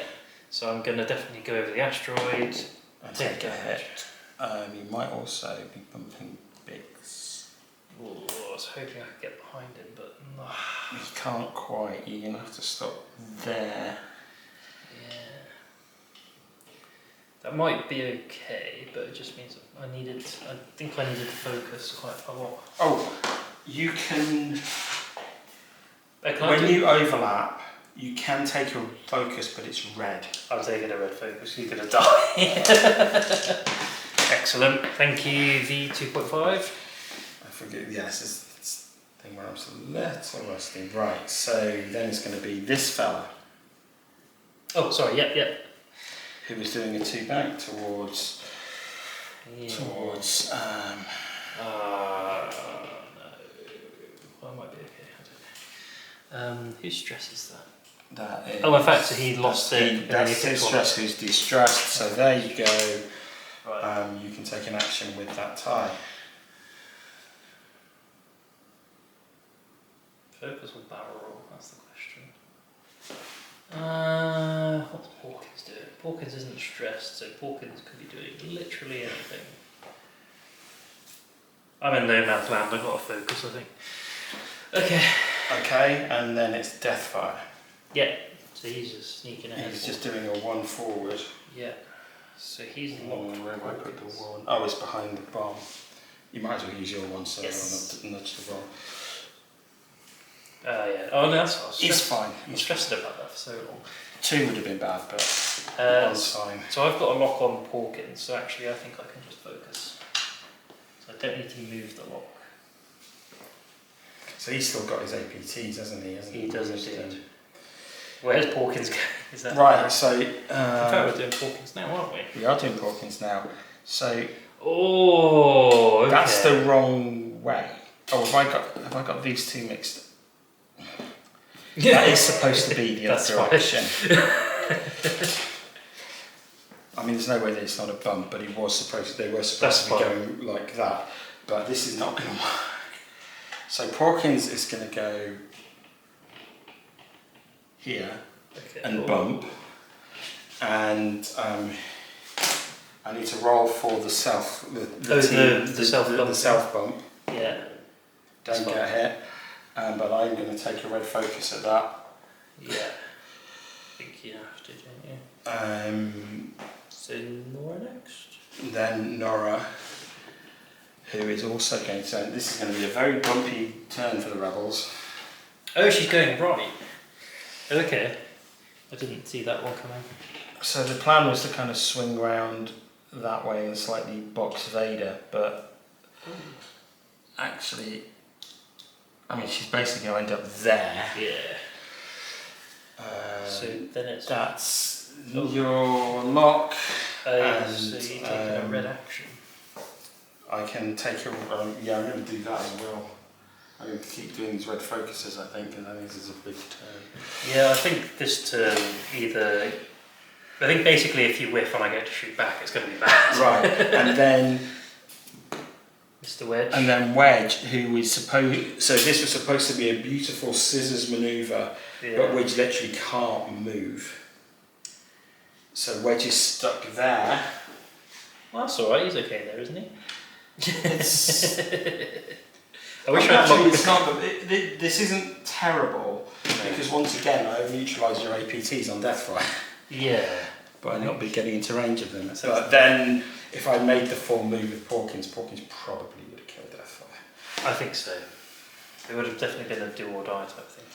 So I'm going to definitely go over the asteroid. And take a hit. You might also be bumping Biggs. Ooh, I was hoping I could get behind him, but no. You can't quite, you're going to have to stop there. Yeah. That might be okay, but it just means I think I needed to focus quite a lot. Oh, you can, Can when you overlap, you can take your focus, but it's red. I'm taking a red focus, you're going to die. Excellent, thank you, V2.5. I forget, yes, it's the thing where I'm just a little rusty. Right, so then it's going to be this fella. Oh, sorry, yep. who was doing a 2 back towards Yeah. towards. No. Well, it might be okay. I don't know. Whose stress is that? That is, Oh, in fact, so he lost it. That's his stress who's distressed. So there you go. Right. You can take an action with that tie. Focus or barrel roll? That's the question. What's Porkins doing? Porkins isn't stressed, so Porkins could be doing literally anything. I'm in no man's land. I've got to focus, I think. Okay. Okay, and then it's Deathfire. Yeah. So he's just sneaking ahead. He's just doing a 1 forward. Yeah. So he's locked. Where have I put the 1? Oh, it's behind the bomb. You might as well use your 1 so Yes. I'll nudge the bomb. Yeah. Oh no, that's what I was It's stressed. fine. I was stressed about that for so long. 2 would have been bad, but one's fine. So I've got a lock on Porkins, so actually I think I can just focus. So I don't need to move the lock. So he's still got his APTs, hasn't he? He does indeed. Where's Porkins going? Is that Right, so... in fact, we're doing Porkins now, aren't we? We are doing Porkins now. So Oh, okay. that's the wrong way. Oh, have I got these 2 mixed? That is supposed to be the other That's direction. I mean, there's no way that it's not a bump, but they were supposed to be going like that. But this is not going to work. So Porkins is going to go here and bump, and I need to roll for the self, the self bump. Yeah. Don't get hit, but I'm going to take a red focus at that. Yeah. I think you have to, don't you? So Nora next. Then Nora, who is also going to. This is going to be a very bumpy turn for the rebels. Oh, she's going right. Okay. I didn't see that one coming. So the plan was to kind of swing round that way and slightly box Vader, but actually, I mean, she's basically going to end up there. Yeah. So then it's... That's your lock. And, so you're taking a red action. I can take a... yeah, I'm going to do that as well. I'm going to keep doing these red focuses, I think, and I think this is a big turn. Yeah, I think this turn either... I think basically if you whiff and I get to shoot back, it's going to be bad. Right, and then... Mr. Wedge. And then Wedge, who is supposed... So this was supposed to be a beautiful scissors manoeuvre, but Wedge literally can't move. So Wedge is stuck there. Well, that's alright, he's okay there, isn't he? It's... I wish actually, it's not. This isn't terrible, because once again, I neutralise your APTs on Deathfire. Yeah. But I'd not be getting into range of them. But then, if I made the full move with Porkins probably would have killed Deathfire. I think so. It would have definitely been a do or die type thing.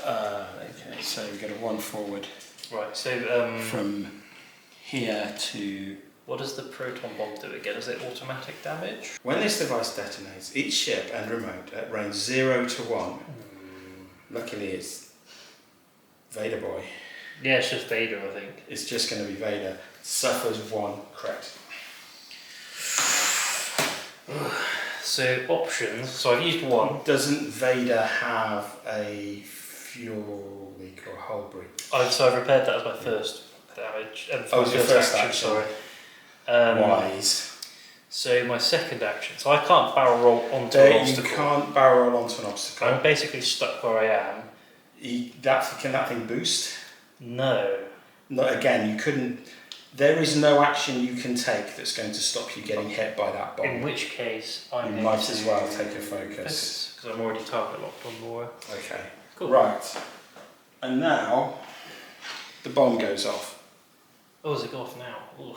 Okay, so we get a 1 forward. Right, so... from here to... What does the proton bomb do again? Is it automatic damage? When this device detonates, each ship and remote at range 0 to 1, luckily it's Vader Boy. Yeah, it's just Vader, I think. It's just going to be Vader. Suffers 1 crit. So options. So I've used 1. Doesn't Vader have a fuel leak or hull breach? So I've repaired that as my first damage. And Oh, it was your first action. Sorry. Wise. So my second action. So I can't barrel roll onto an obstacle. You can't barrel roll onto an obstacle. I'm basically stuck where I am. Can that thing boost? No. No, again, you couldn't. There is no action you can take that's going to stop you getting hit by that bomb. In which case, I might as well take a focus. Because I'm already target locked on Laura. Okay. Cool. Right. And now the bomb goes off. Oh, has it go off now? Ooh.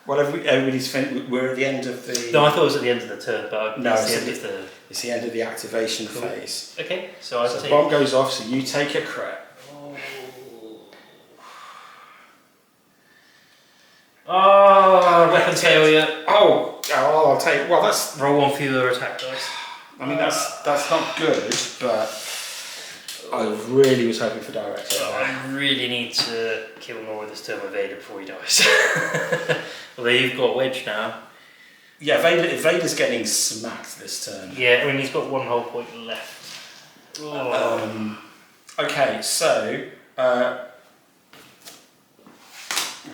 Well, everybody's we're at the end of the... No, I thought it was at the end of the turn, but no, it's the end of the... It's the end of the activation phase. Okay, so the bomb goes off, so you take a crit. Oh, weapon failure. Oh, I'll take... Well, that's... Roll 1 fewer attack dice. I mean, that's not good, but... I really was hoping for direct hit Oh, there. I really need to kill Nora this turn with Vader before he dies. Although you've got Wedge now. Yeah, Vader's getting smacked this turn. Yeah, I mean he's got one whole point left. Oh. Okay, so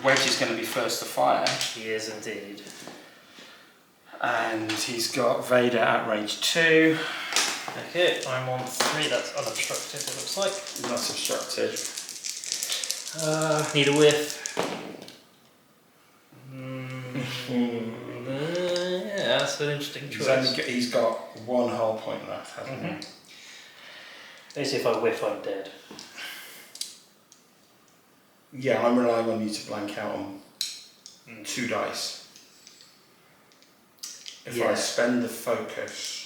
Wedge is going to be first to fire. He is indeed. And he's got Vader at range 2. Okay, I'm on 3, that's unobstructed it looks like. Not obstructed. Need a whiff. Yeah, that's an interesting choice. He's got one whole point left, hasn't he? Basically if I whiff I'm dead. Yeah, I'm relying on you to blank out on 2 dice. If I spend the focus...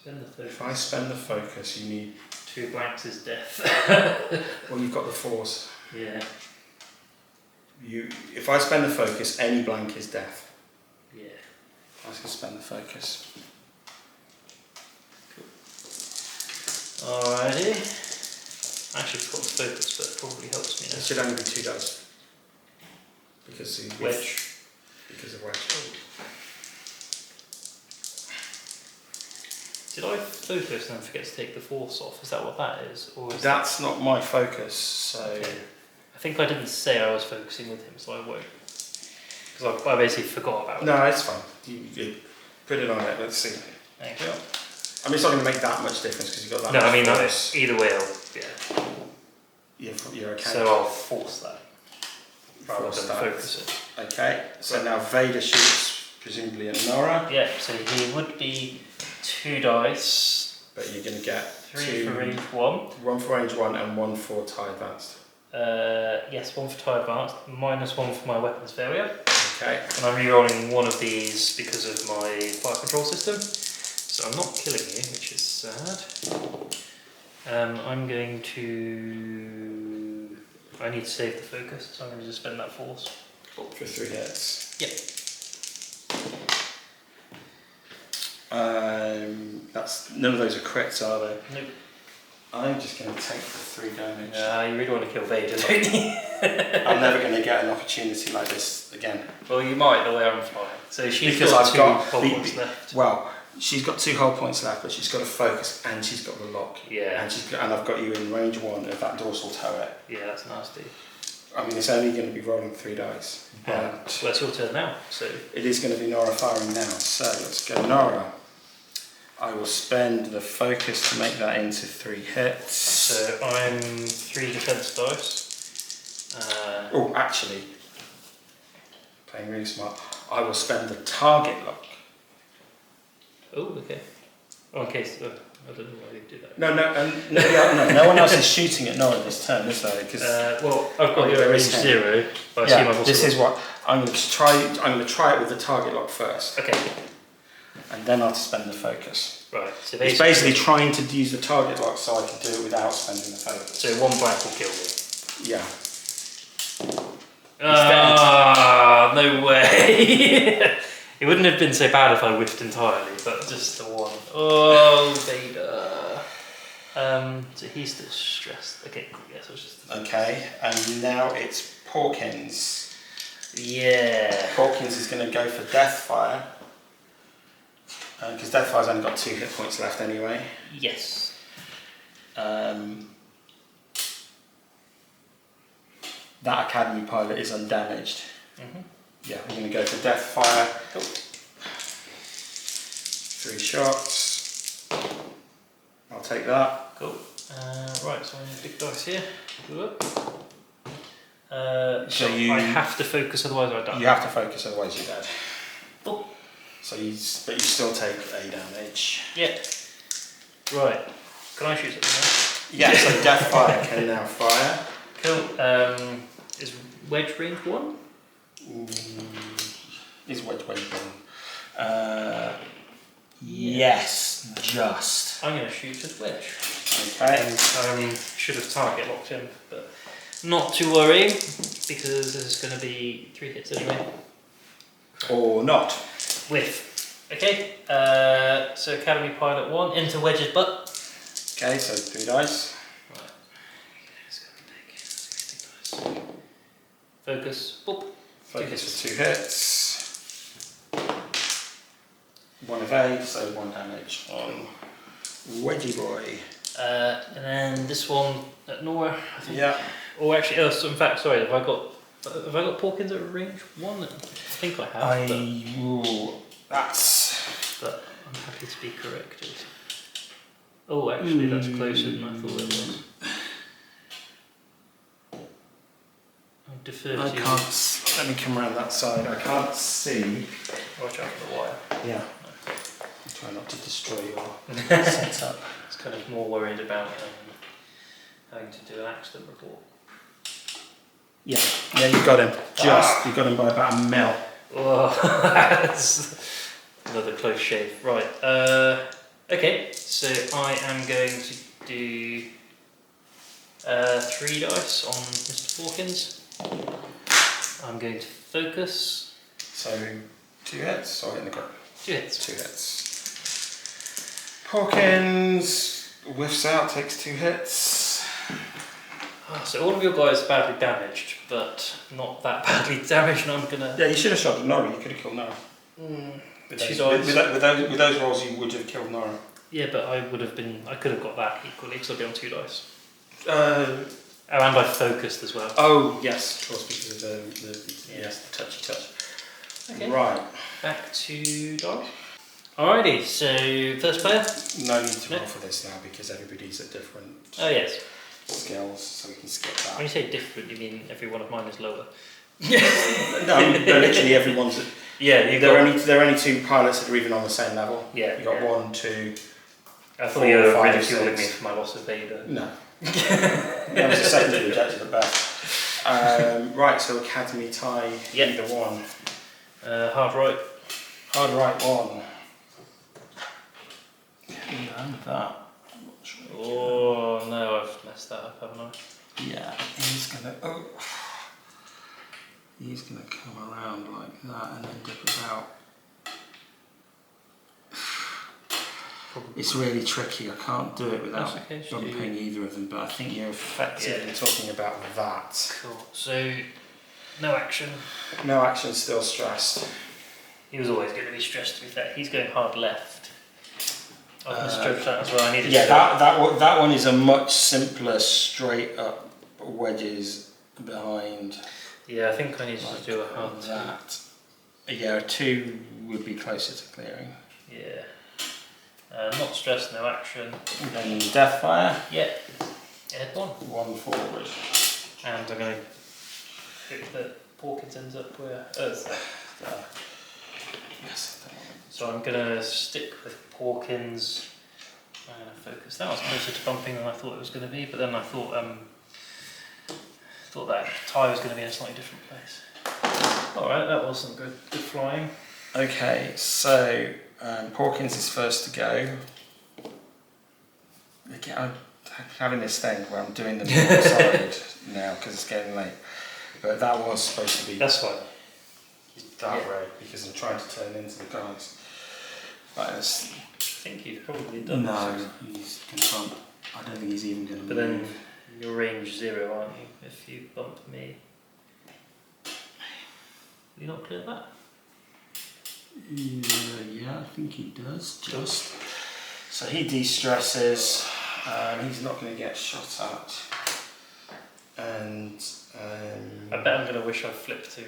If I spend the focus, you need... 2 blanks is death. Well, you've got the 4s. Yeah. If I spend the focus, any blank is death. Yeah. I was going to spend the focus. Alrighty. I actually forgot to focus, but it probably helps me It now. should only be 2 dice. Because the Wedge. Because of wedge. Did I focus and then forget to take the force off? Is that what that is? Or is That's not my focus, so... Okay. I think I didn't say I was focusing with him, so I won't. Because I basically forgot about it. No, it's fine. You put it on it, let's see. Thank you. I mean, it's not going to make that much difference because you've got that No, much I mean, force. either way, You're okay. So I'll force that. Rather Force than that. focus it. Okay, so now Vader shoots presumably at Nora. Yeah, so he would be 2 dice. But you're going to get 3 for range 1. 1 for range 1 and 1 for tie advanced. Yes, 1 for tie advanced, -1 for my weapons failure. Okay. And I'm re-rolling one of these because of my fire control system. So I'm not killing you, which is sad. I'm going to... I need to save the focus, so I'm going to just spend that force. For 3 hits. Yep. None of those are crits, are they? Nope. I'm just going to take the 3 damage. You really want to kill Vader, don't you? I'm never going to get an opportunity like this again. Well, you might the way I'm flying. So she's Because got I've 2 got whole points left. Well, she's got 2 whole points left, but she's got a focus and she's got the lock. Yeah. And I've got you in range 1 of that dorsal turret. Yeah, that's nasty. I mean, it's only going to be rolling 3 dice. But Well, it's your turn now. So it is going to be Nora firing now. So let's go, Nora. I will spend the focus to make that into 3 hits. So I'm 3 defense dice. Oh, actually, playing really smart. I will spend the target lock. Oh, okay. Oh, okay, so I don't know why you do that. No one else is shooting at Nora this turn, is there? Because well, I've got you at range 0, but I assume I've also this got... is what I'm going to try. I'm going to try it with the target lock first, Okay, and then I'll spend the focus. right. So It's basically trying to use the target lock so I can do it without spending the focus. So 1 blank will kill me. Yeah. Ah, no way! It wouldn't have been so bad if I whiffed entirely, but just the 1. Oh, Vader. So he's distressed. Okay, cool. Yeah, so it's just... Okay, and now it's Porkins. Yeah. Porkins is going to go for Deathfire. Because Deathfire's only got 2 hit points left anyway. Yes. That Academy pilot is undamaged. Mm-hmm. Yeah, we're going to go for Deathfire. Cool. 3 shots. I'll take that. Cool. Right, so I need big dice here. So you- I have to focus, otherwise I die. You have to focus, otherwise you're dead. Oh. But you still take A damage. Yeah. Right. Can I shoot something Yeah, so Deathfire can now fire. Cool. Is wedge range 1? Is wedge one? Yes, just. I'm going to shoot with wedge. Okay. And should have target locked him, but not to worry because this is going to be 3 hits anyway. Or not. Whiff. Okay, so Academy Pilot 1 into Wedge's butt. Okay, so 3 dice. Right. Let's go big. Focus. Boop. Focus for 2 hits. 1 evade, so 1 damage on Wedgie Boy. And then this one at Nora, I think. Yeah. Or actually, so in fact, sorry, have I got Porkins at range 1? I think I have. But I'm happy to be corrected. Oh, actually, that's closer than I thought it was. I'll defer to I you. can't. Let me come around that side. I can't see. Watch out for the wire. Yeah. Try not to destroy your setup. It's kind of more worried about having to do an accident report. Yeah, you got him. You got him by about a mil. Oh, that's another close shave. Right. Okay, so I am going to do 3 dice on Mr. Porkins. I'm going to focus. So 2 hits, or in the ground? 2 hits. 2 hits. Porkins whiffs out, takes 2 hits. Oh, so all of your guys are badly damaged, but not that badly damaged, and I'm gonna. Yeah, you should have shot at Nora. You could have killed Nora. With those rolls, you would have killed Nora. Yeah, but I would have been. I could have got that equally because I'd be on 2 dice. Oh, and I focused as well. Oh yes, of course, because of the touchy touch. Okay. Right. Back to dice. Alrighty, so first player. No need to roll for this now because everybody's at different Oh yes. skills, so we can skip that. When you say different, you mean every one of mine is lower. No, literally everyone's. Yeah, there are only 2 pilots that are even on the same level. Yeah. You got 1, 2. I thought 4, you were 5, ridiculing me 6. for my loss of Vader. No. That was a secondary objective at best. Right, so Academy tie, either one. Hard right. Hard right 1. And that. Oh no, I've messed that up, haven't I? Yeah, he's gonna come around like that and then dip about. Probably. It's really tricky. I can't do it without okay, bumping either of them, but I think you're effectively talking about that. Cool. So, no action. No action, still stressed. He was always going to be stressed, to be fair. He's going hard left. I was misjudged that as well. I needed that one is a much simpler, straight up wedges behind. Yeah, I think I needed to do a hard that. Yeah, a 2 would be closer to clearing. Yeah. Not stressed, no action. And then Deathfire. Yeah. Head 1. 1 forward. And I'm going to hope that Porkins ends up where Earth. Yes. So I'm going to stick with Porkins. I'm going to focus. That was closer to bumping than I thought it was going to be, but then I thought that tie was going to be in a slightly different place. Alright, that wasn't good. Good flying. Okay, so Porkins is first to go. Again, I'm having this thing where I'm doing them outside now because it's getting late. But that was supposed to be That's fine. that way because I'm trying to turn into the guys. Right, I think you've probably done no, he's confront. I don't think he's even going to But then you're range 0, aren't you? If you bump me. Will you not clear that? Yeah, I think he does. Just. So he de-stresses. He's not going to get shot at. And I bet I'm going to wish I flipped to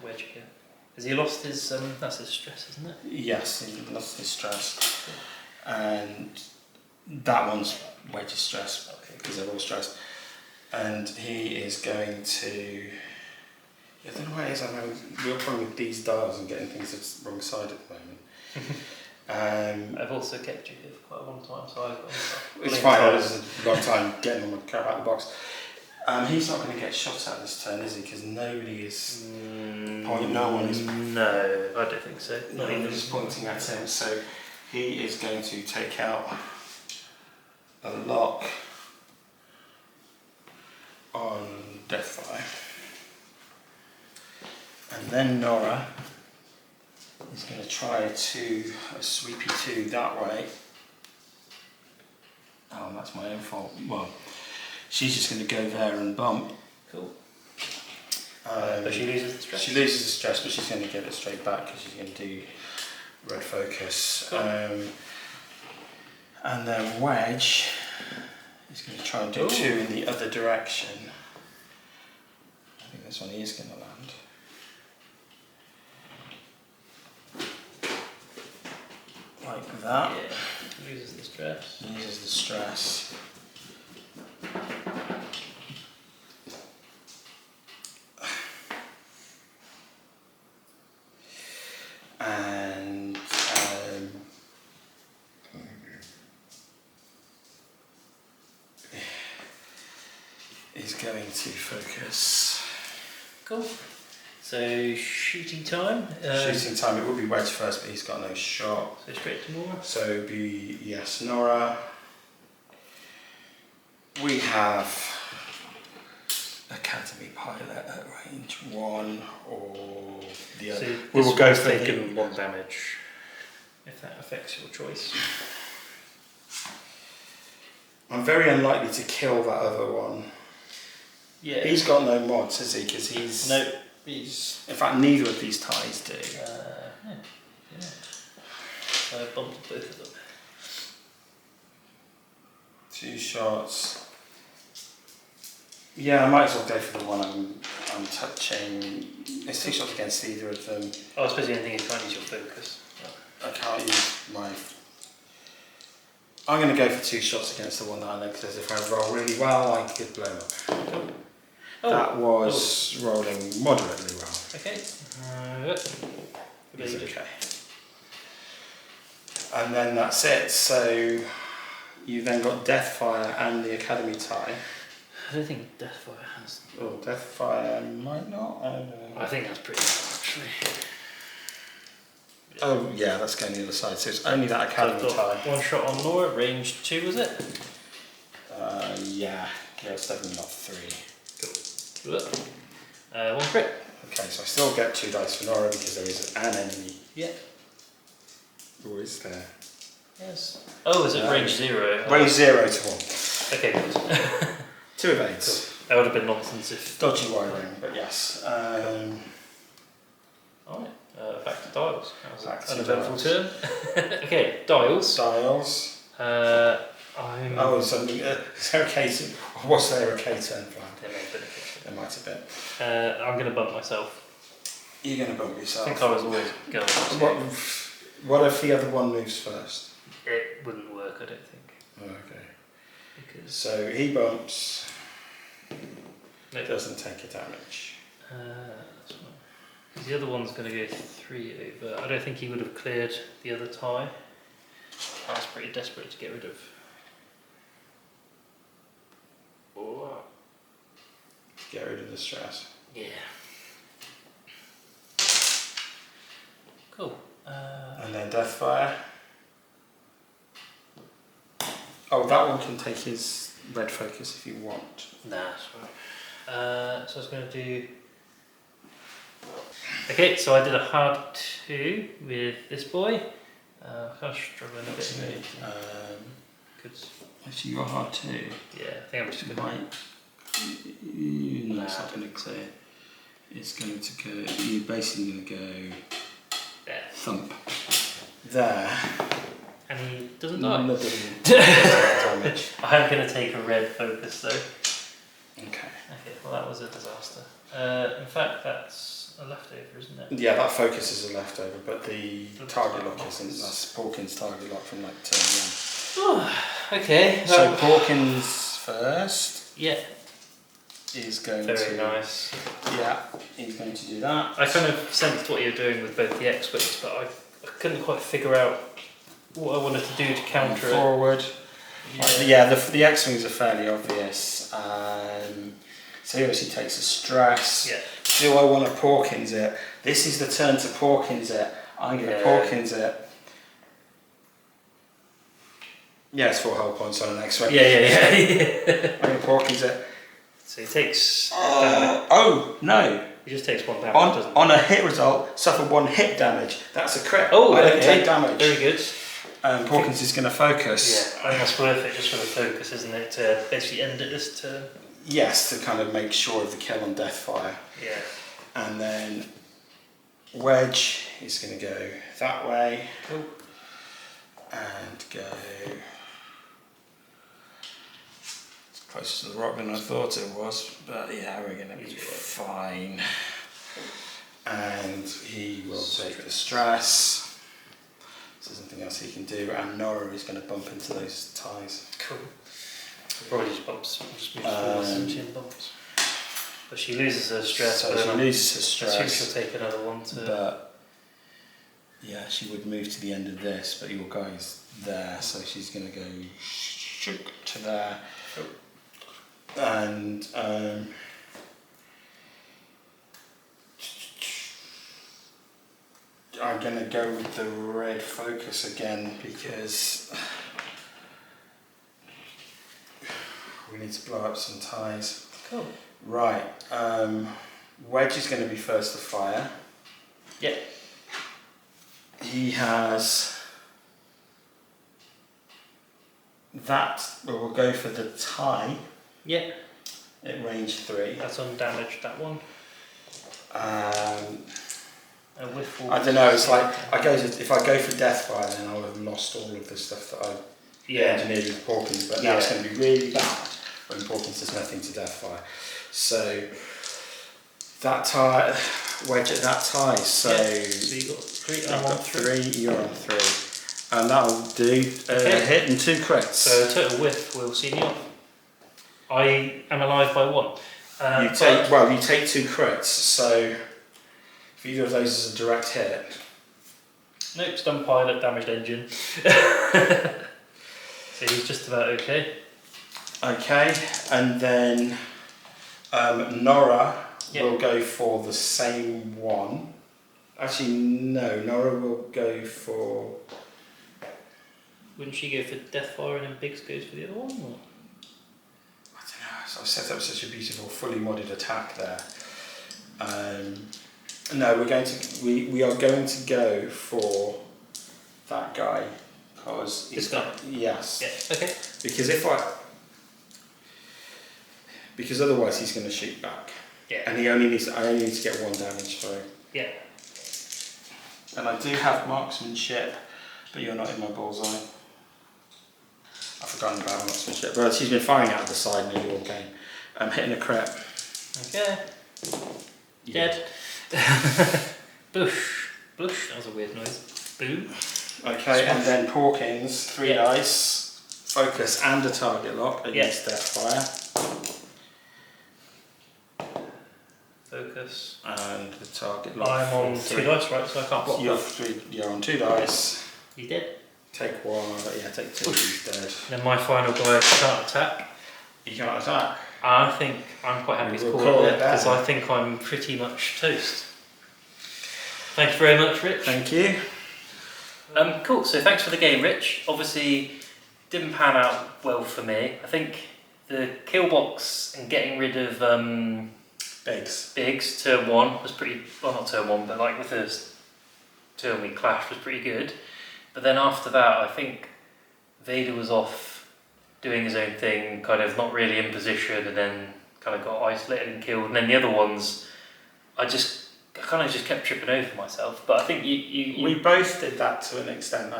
wedge again. Has he lost his, that's his stress, isn't it? yes, he lost his stress. And that one's wedge's stress, because they're all stressed. And he is going to... I don't know why it is, I'm having real problem with these dials and getting things to the wrong side at the moment. I've also kept you here for quite a long time, so it's fine, it's a long time getting them crap out of the box. He's not going to get shot at this turn, is he? Because nobody is pointing. No one is. No, I don't think so. No one is pointing at him. So he is going to take out a lock on Deathfire, and then Nora He's going to try a sweepy 2 that way. Oh, that's my own fault. Well, she's just going to go there and bump. Cool. But she loses the stress. She loses the stress, but she's going to give it straight back because she's going to do red focus. Cool. And then wedge is going to try and do 2 in the other direction. I think this one is going to land. Like that. Yeah. Loses the stress. Loses the stress. And is going to focus. Cool. So shooting time. Shooting time, it would be wedge first, but he's got no shot. So straight to Nora. So it would be, yes, Nora. We have Academy Pilot at range 1 or the other. So We will go for taken 1 damage, if that affects your choice. I'm very unlikely to kill that other one. Yeah. He's got no mods, has he? Because he's... No. He's... In fact, neither of these ties do. Yeah. So I bumped both of them. 2 shots. Yeah, I might as well go for the one I'm touching. It's 2 shots against either of them. Oh, I suppose the only thing is trying to use your focus. I can't use my... I'm going to go for 2 shots against the one that I know, because if I roll really well, I could blow up. Oh. That was rolling moderately well. Okay. It's okay. And then that's it. So you then got Deathfire and the Academy tie. I don't think Deathfire has. Oh, Deathfire might not. I don't know. I think that's pretty good, actually. Oh yeah, that's going the other side. So it's only that Academy tie. 1 shot on Nora, range 2 was it? Yeah. Yeah, it's definitely not 3. Cool. 1 crit. Okay, so I still get 2 dice for Nora because there is an enemy. Yeah. Or is there? Yes. Oh, is it range 0? Range 0 to 1. Okay, good. 2 evades. Cool. That would have been nonsense if. Dodgy wiring, but yes. Alright, back to dials. That was Back to an uneventful dials. turn. Okay, dials. Dials. I'm. Oh, something. Is there a K-turn? Was there a K-turn plan? There may have been a K-turn. There might have been. I'm going to bump myself. You're going to bump I yourself. think I was always going to. What if the other one moves first? It wouldn't work, I don't think. Oh, okay. Because. So he bumps. No, It doesn't take a damage. That's fine. 'Cause the other one's going to go 3 over. I don't think he would have cleared the other tie. I was pretty desperate to get rid of. Oh. Get rid of the stress. Yeah. Cool. And then Deathfire. Oh, that one can take his red focus if you want. Nah, that's right. So I was going to do. Okay, so I did a hard 2 with this boy. Kind of struggling a bit really. Actually, you're hard too. Yeah, I think I'm just going to. No, it's not going to clear. It's going to go. You're basically going to go. There. Thump. There. And he doesn't die. Damage. I'm going to take a red focus though. Okay. Okay, well that was a disaster. In fact, that's a leftover, isn't it? Yeah, that focus is a leftover, but the target lock isn't. That's Porkins' target lock from like turn 1. Oh, okay. So Porkins first Yeah. is going Very to. nice. Yeah, he's going to do that. I kind of sensed what you were doing with both the X-Wings, but I couldn't quite figure out what I wanted to do to counter it. Forward. Yeah, the X-Wings are fairly obvious. So he obviously takes a stress. Yeah. Do I want to Porkins it? This is the turn to Porkins it. I'm going to Porkins it. Yeah, it's 4 hull points on an X-Wing. Yeah. I'm going to Porkins it. So he takes. Oh no! He just takes 1 damage, doesn't he? On a hit result, suffer 1 hit damage. That's a crit. Oh, I don't okay. take damage. Very good. Hawkins is going to focus. Yeah, I think that's worth it just for the focus, isn't it? To basically end it this turn. Yes, to kind of make sure of the kill on Deathfire. Yeah. And then Wedge is going to go that way. Cool. And go closer to the rock than I thought it was, but yeah, we're going to be fine. And he will take the stress. So there's nothing else he can do, and Nora is going to bump into those ties. Cool. Probably just bumps, just moves forward and bumps. But she loses her stress. So she loses her stress. I assume she'll take another one to. But yeah, she would move to the end of this, but your guy's there, so she's going to go to there. And I'm going to go with the red focus again because we need to blow up some ties. Cool. Right, Wedge is going to be first to fire. Yeah. He has that, we'll go for the tie. Yeah. At range 3. That's undamaged, that one. A whiff I don't know, it's like, if I go for Deathfire then I'll have lost all of the stuff that I engineered with Porkins, but now it's going to be really bad when Porkins does nothing to Deathfire. So, that tie, Wedge at that tie, so you got 3, I've got 3, you're on 3. And that'll do a hit and 2 crits. So a total whiff will see me off. I am alive by 1. You take 2 crits, so if either of those is a direct hit. Nope, stun pilot, damaged engine. So he's just about okay. Okay, and then Nora will go for the same one. Actually, no, Nora will go for... Wouldn't she go for Deathfire and then Biggs goes for the other one? Or? I don't know, so I set up such a beautiful fully modded attack there. No, we are going to go for that guy because this guy. Yes. Yeah. Okay. Because otherwise he's going to shoot back. Yeah. And I only need to get 1 damage through. Yeah. And I do have marksmanship, but you're not in my bullseye. I've forgotten about marksmanship, but she's been firing out of the side nearly all game. I'm hitting a crit. Okay. Dead. Boosh. Boosh. That was a weird noise. Boom. Okay, and then Porkins, 3 dice, focus and a target lock against Deathfire. Focus. And the target lock. I'm on 2 dice, right? So I can't block. You're on 2 dice. You dead. Take 1, take 2, he's dead. Then my final guy can't attack. You can't attack. I think I'm quite happy to call it because I think I'm pretty much toast. Thank you very much, Rich. Thank you. Cool, so thanks for the game, Rich. Obviously, didn't pan out well for me. I think the kill box and getting rid of Biggs turn 1 was pretty, well not turn 1, but like the first turn we clashed was pretty good. But then after that, I think Vader was off doing his own thing, kind of not really in position, and then kind of got isolated and killed. And then the other ones, I kind of just kept tripping over myself. But I think we both did that to an extent.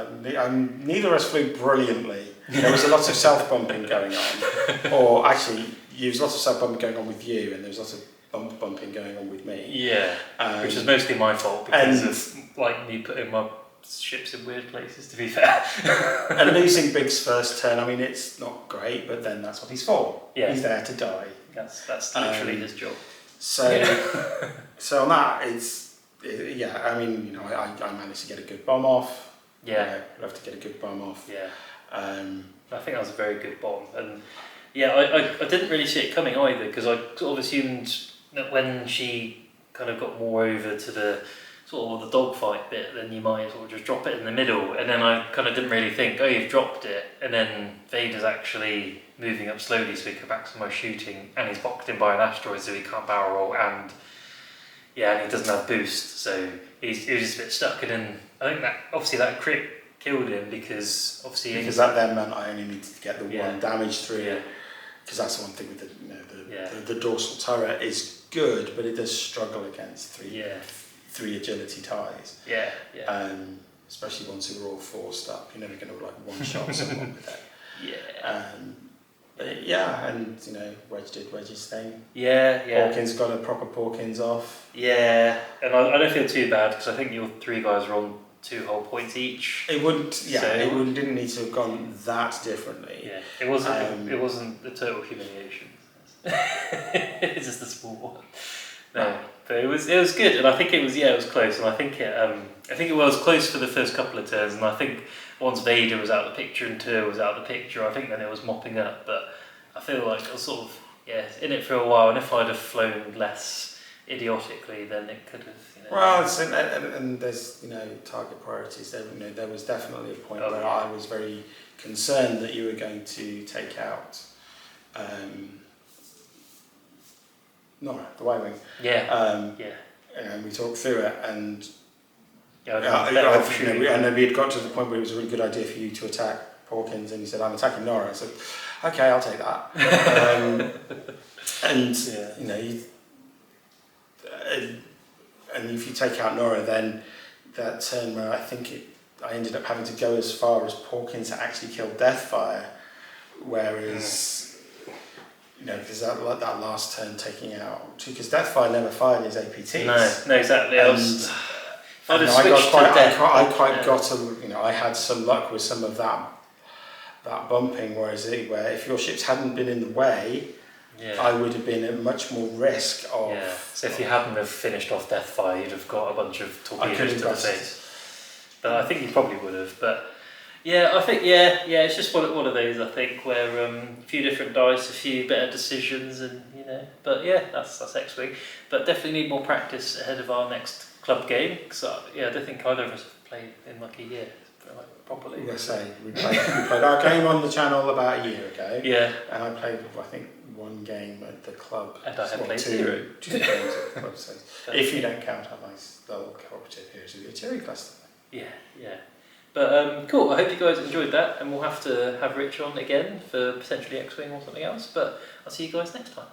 Neither of us flew brilliantly. There was a lot of self-bumping going on. Or actually, there was lots of self-bumping going on with you, and there was lots of bumping going on with me. Yeah, which is mostly my fault because of like me putting my ships in weird places, to be fair. And losing Big's first turn, I mean, it's not great, but then that's what he's for. Yeah. He's there to die. That's literally his job. So, so on that, I mean, you know, I managed to get a good bomb off. Yeah. I'd love to get a good bomb off. Yeah. I think that was a very good bomb. And yeah, I didn't really see it coming either because I sort of assumed that when she kind of got more over to the sort of the dogfight bit, then you might sort of just drop it in the middle. And then I kind of didn't really think, oh, you've dropped it. And then Vader's actually moving up slowly so he can maximize shooting, and he's blocked in by an asteroid so he can't barrel roll, and Yeah, and he doesn't have boost, so he was just a bit stuck. And then I think that obviously that crit killed him because obviously that then meant I only needed to get the Yeah. one damage through. Yeah. Because that's the one thing with the, you know, Yeah. the dorsal turret is good, but it does struggle against three agility ties. Yeah, yeah. Especially once you're all forced up, you're never going to like one shot someone with it. Yeah. But yeah, and you know, Wedge did Wedge's thing. Yeah, yeah. Porkins got a proper Porkins off. Yeah, and I don't feel too bad because I think your 3 guys are on 2 whole points each. It wouldn't, yeah, So- it wouldn't, didn't need to have gone that differently. Yeah, it wasn't the total humiliation. It's just a small one. No, but it was good, and I think it was close, and I think it was close for the first couple of turns, and I think once Vader was out of the picture and Tur was out of the picture, I think then it was mopping up. But I feel like I was sort of in it for a while, and if I'd have flown less idiotically, then it could have. You know, Well, and there's target priorities. There was definitely a point where yeah. I was very concerned that you were going to take out Nora, the Y-wing. Yeah. Yeah. And we talked through it, and Yeah, and then we had got to the point where it was a really good idea for you to attack Porkins, and you said, "I'm attacking Nora." I said, "Okay, I'll take that." And and if you take out Nora, then that turn where I ended up having to go as far as Porkins to actually kill Deathfire, whereas. Because that last turn taking out, because Deathfire never fired his APTs. No, exactly. I had some luck with some of that bumping, where if your ships hadn't been in the way, I would have been at much more risk of. Yeah. So if you hadn't have finished off Deathfire, you'd have got a bunch of torpedoes to the face. But I think you probably would have. But yeah, I think it's just one of those. I think where a few different dice, a few better decisions, and But yeah, that's X-wing. But definitely need more practice ahead of our next club game. Because I don't think either of us have played in like a year properly. We played our game on the channel about a year ago. Yeah. And I played, I think, one game at the club. And I have played 0. 2 games at the club. So if you don't count our nice little cooperative Heroes of the Artillery class. Yeah. But cool, I hope you guys enjoyed that, and we'll have to have Rich on again for potentially X-Wing or something else, but I'll see you guys next time.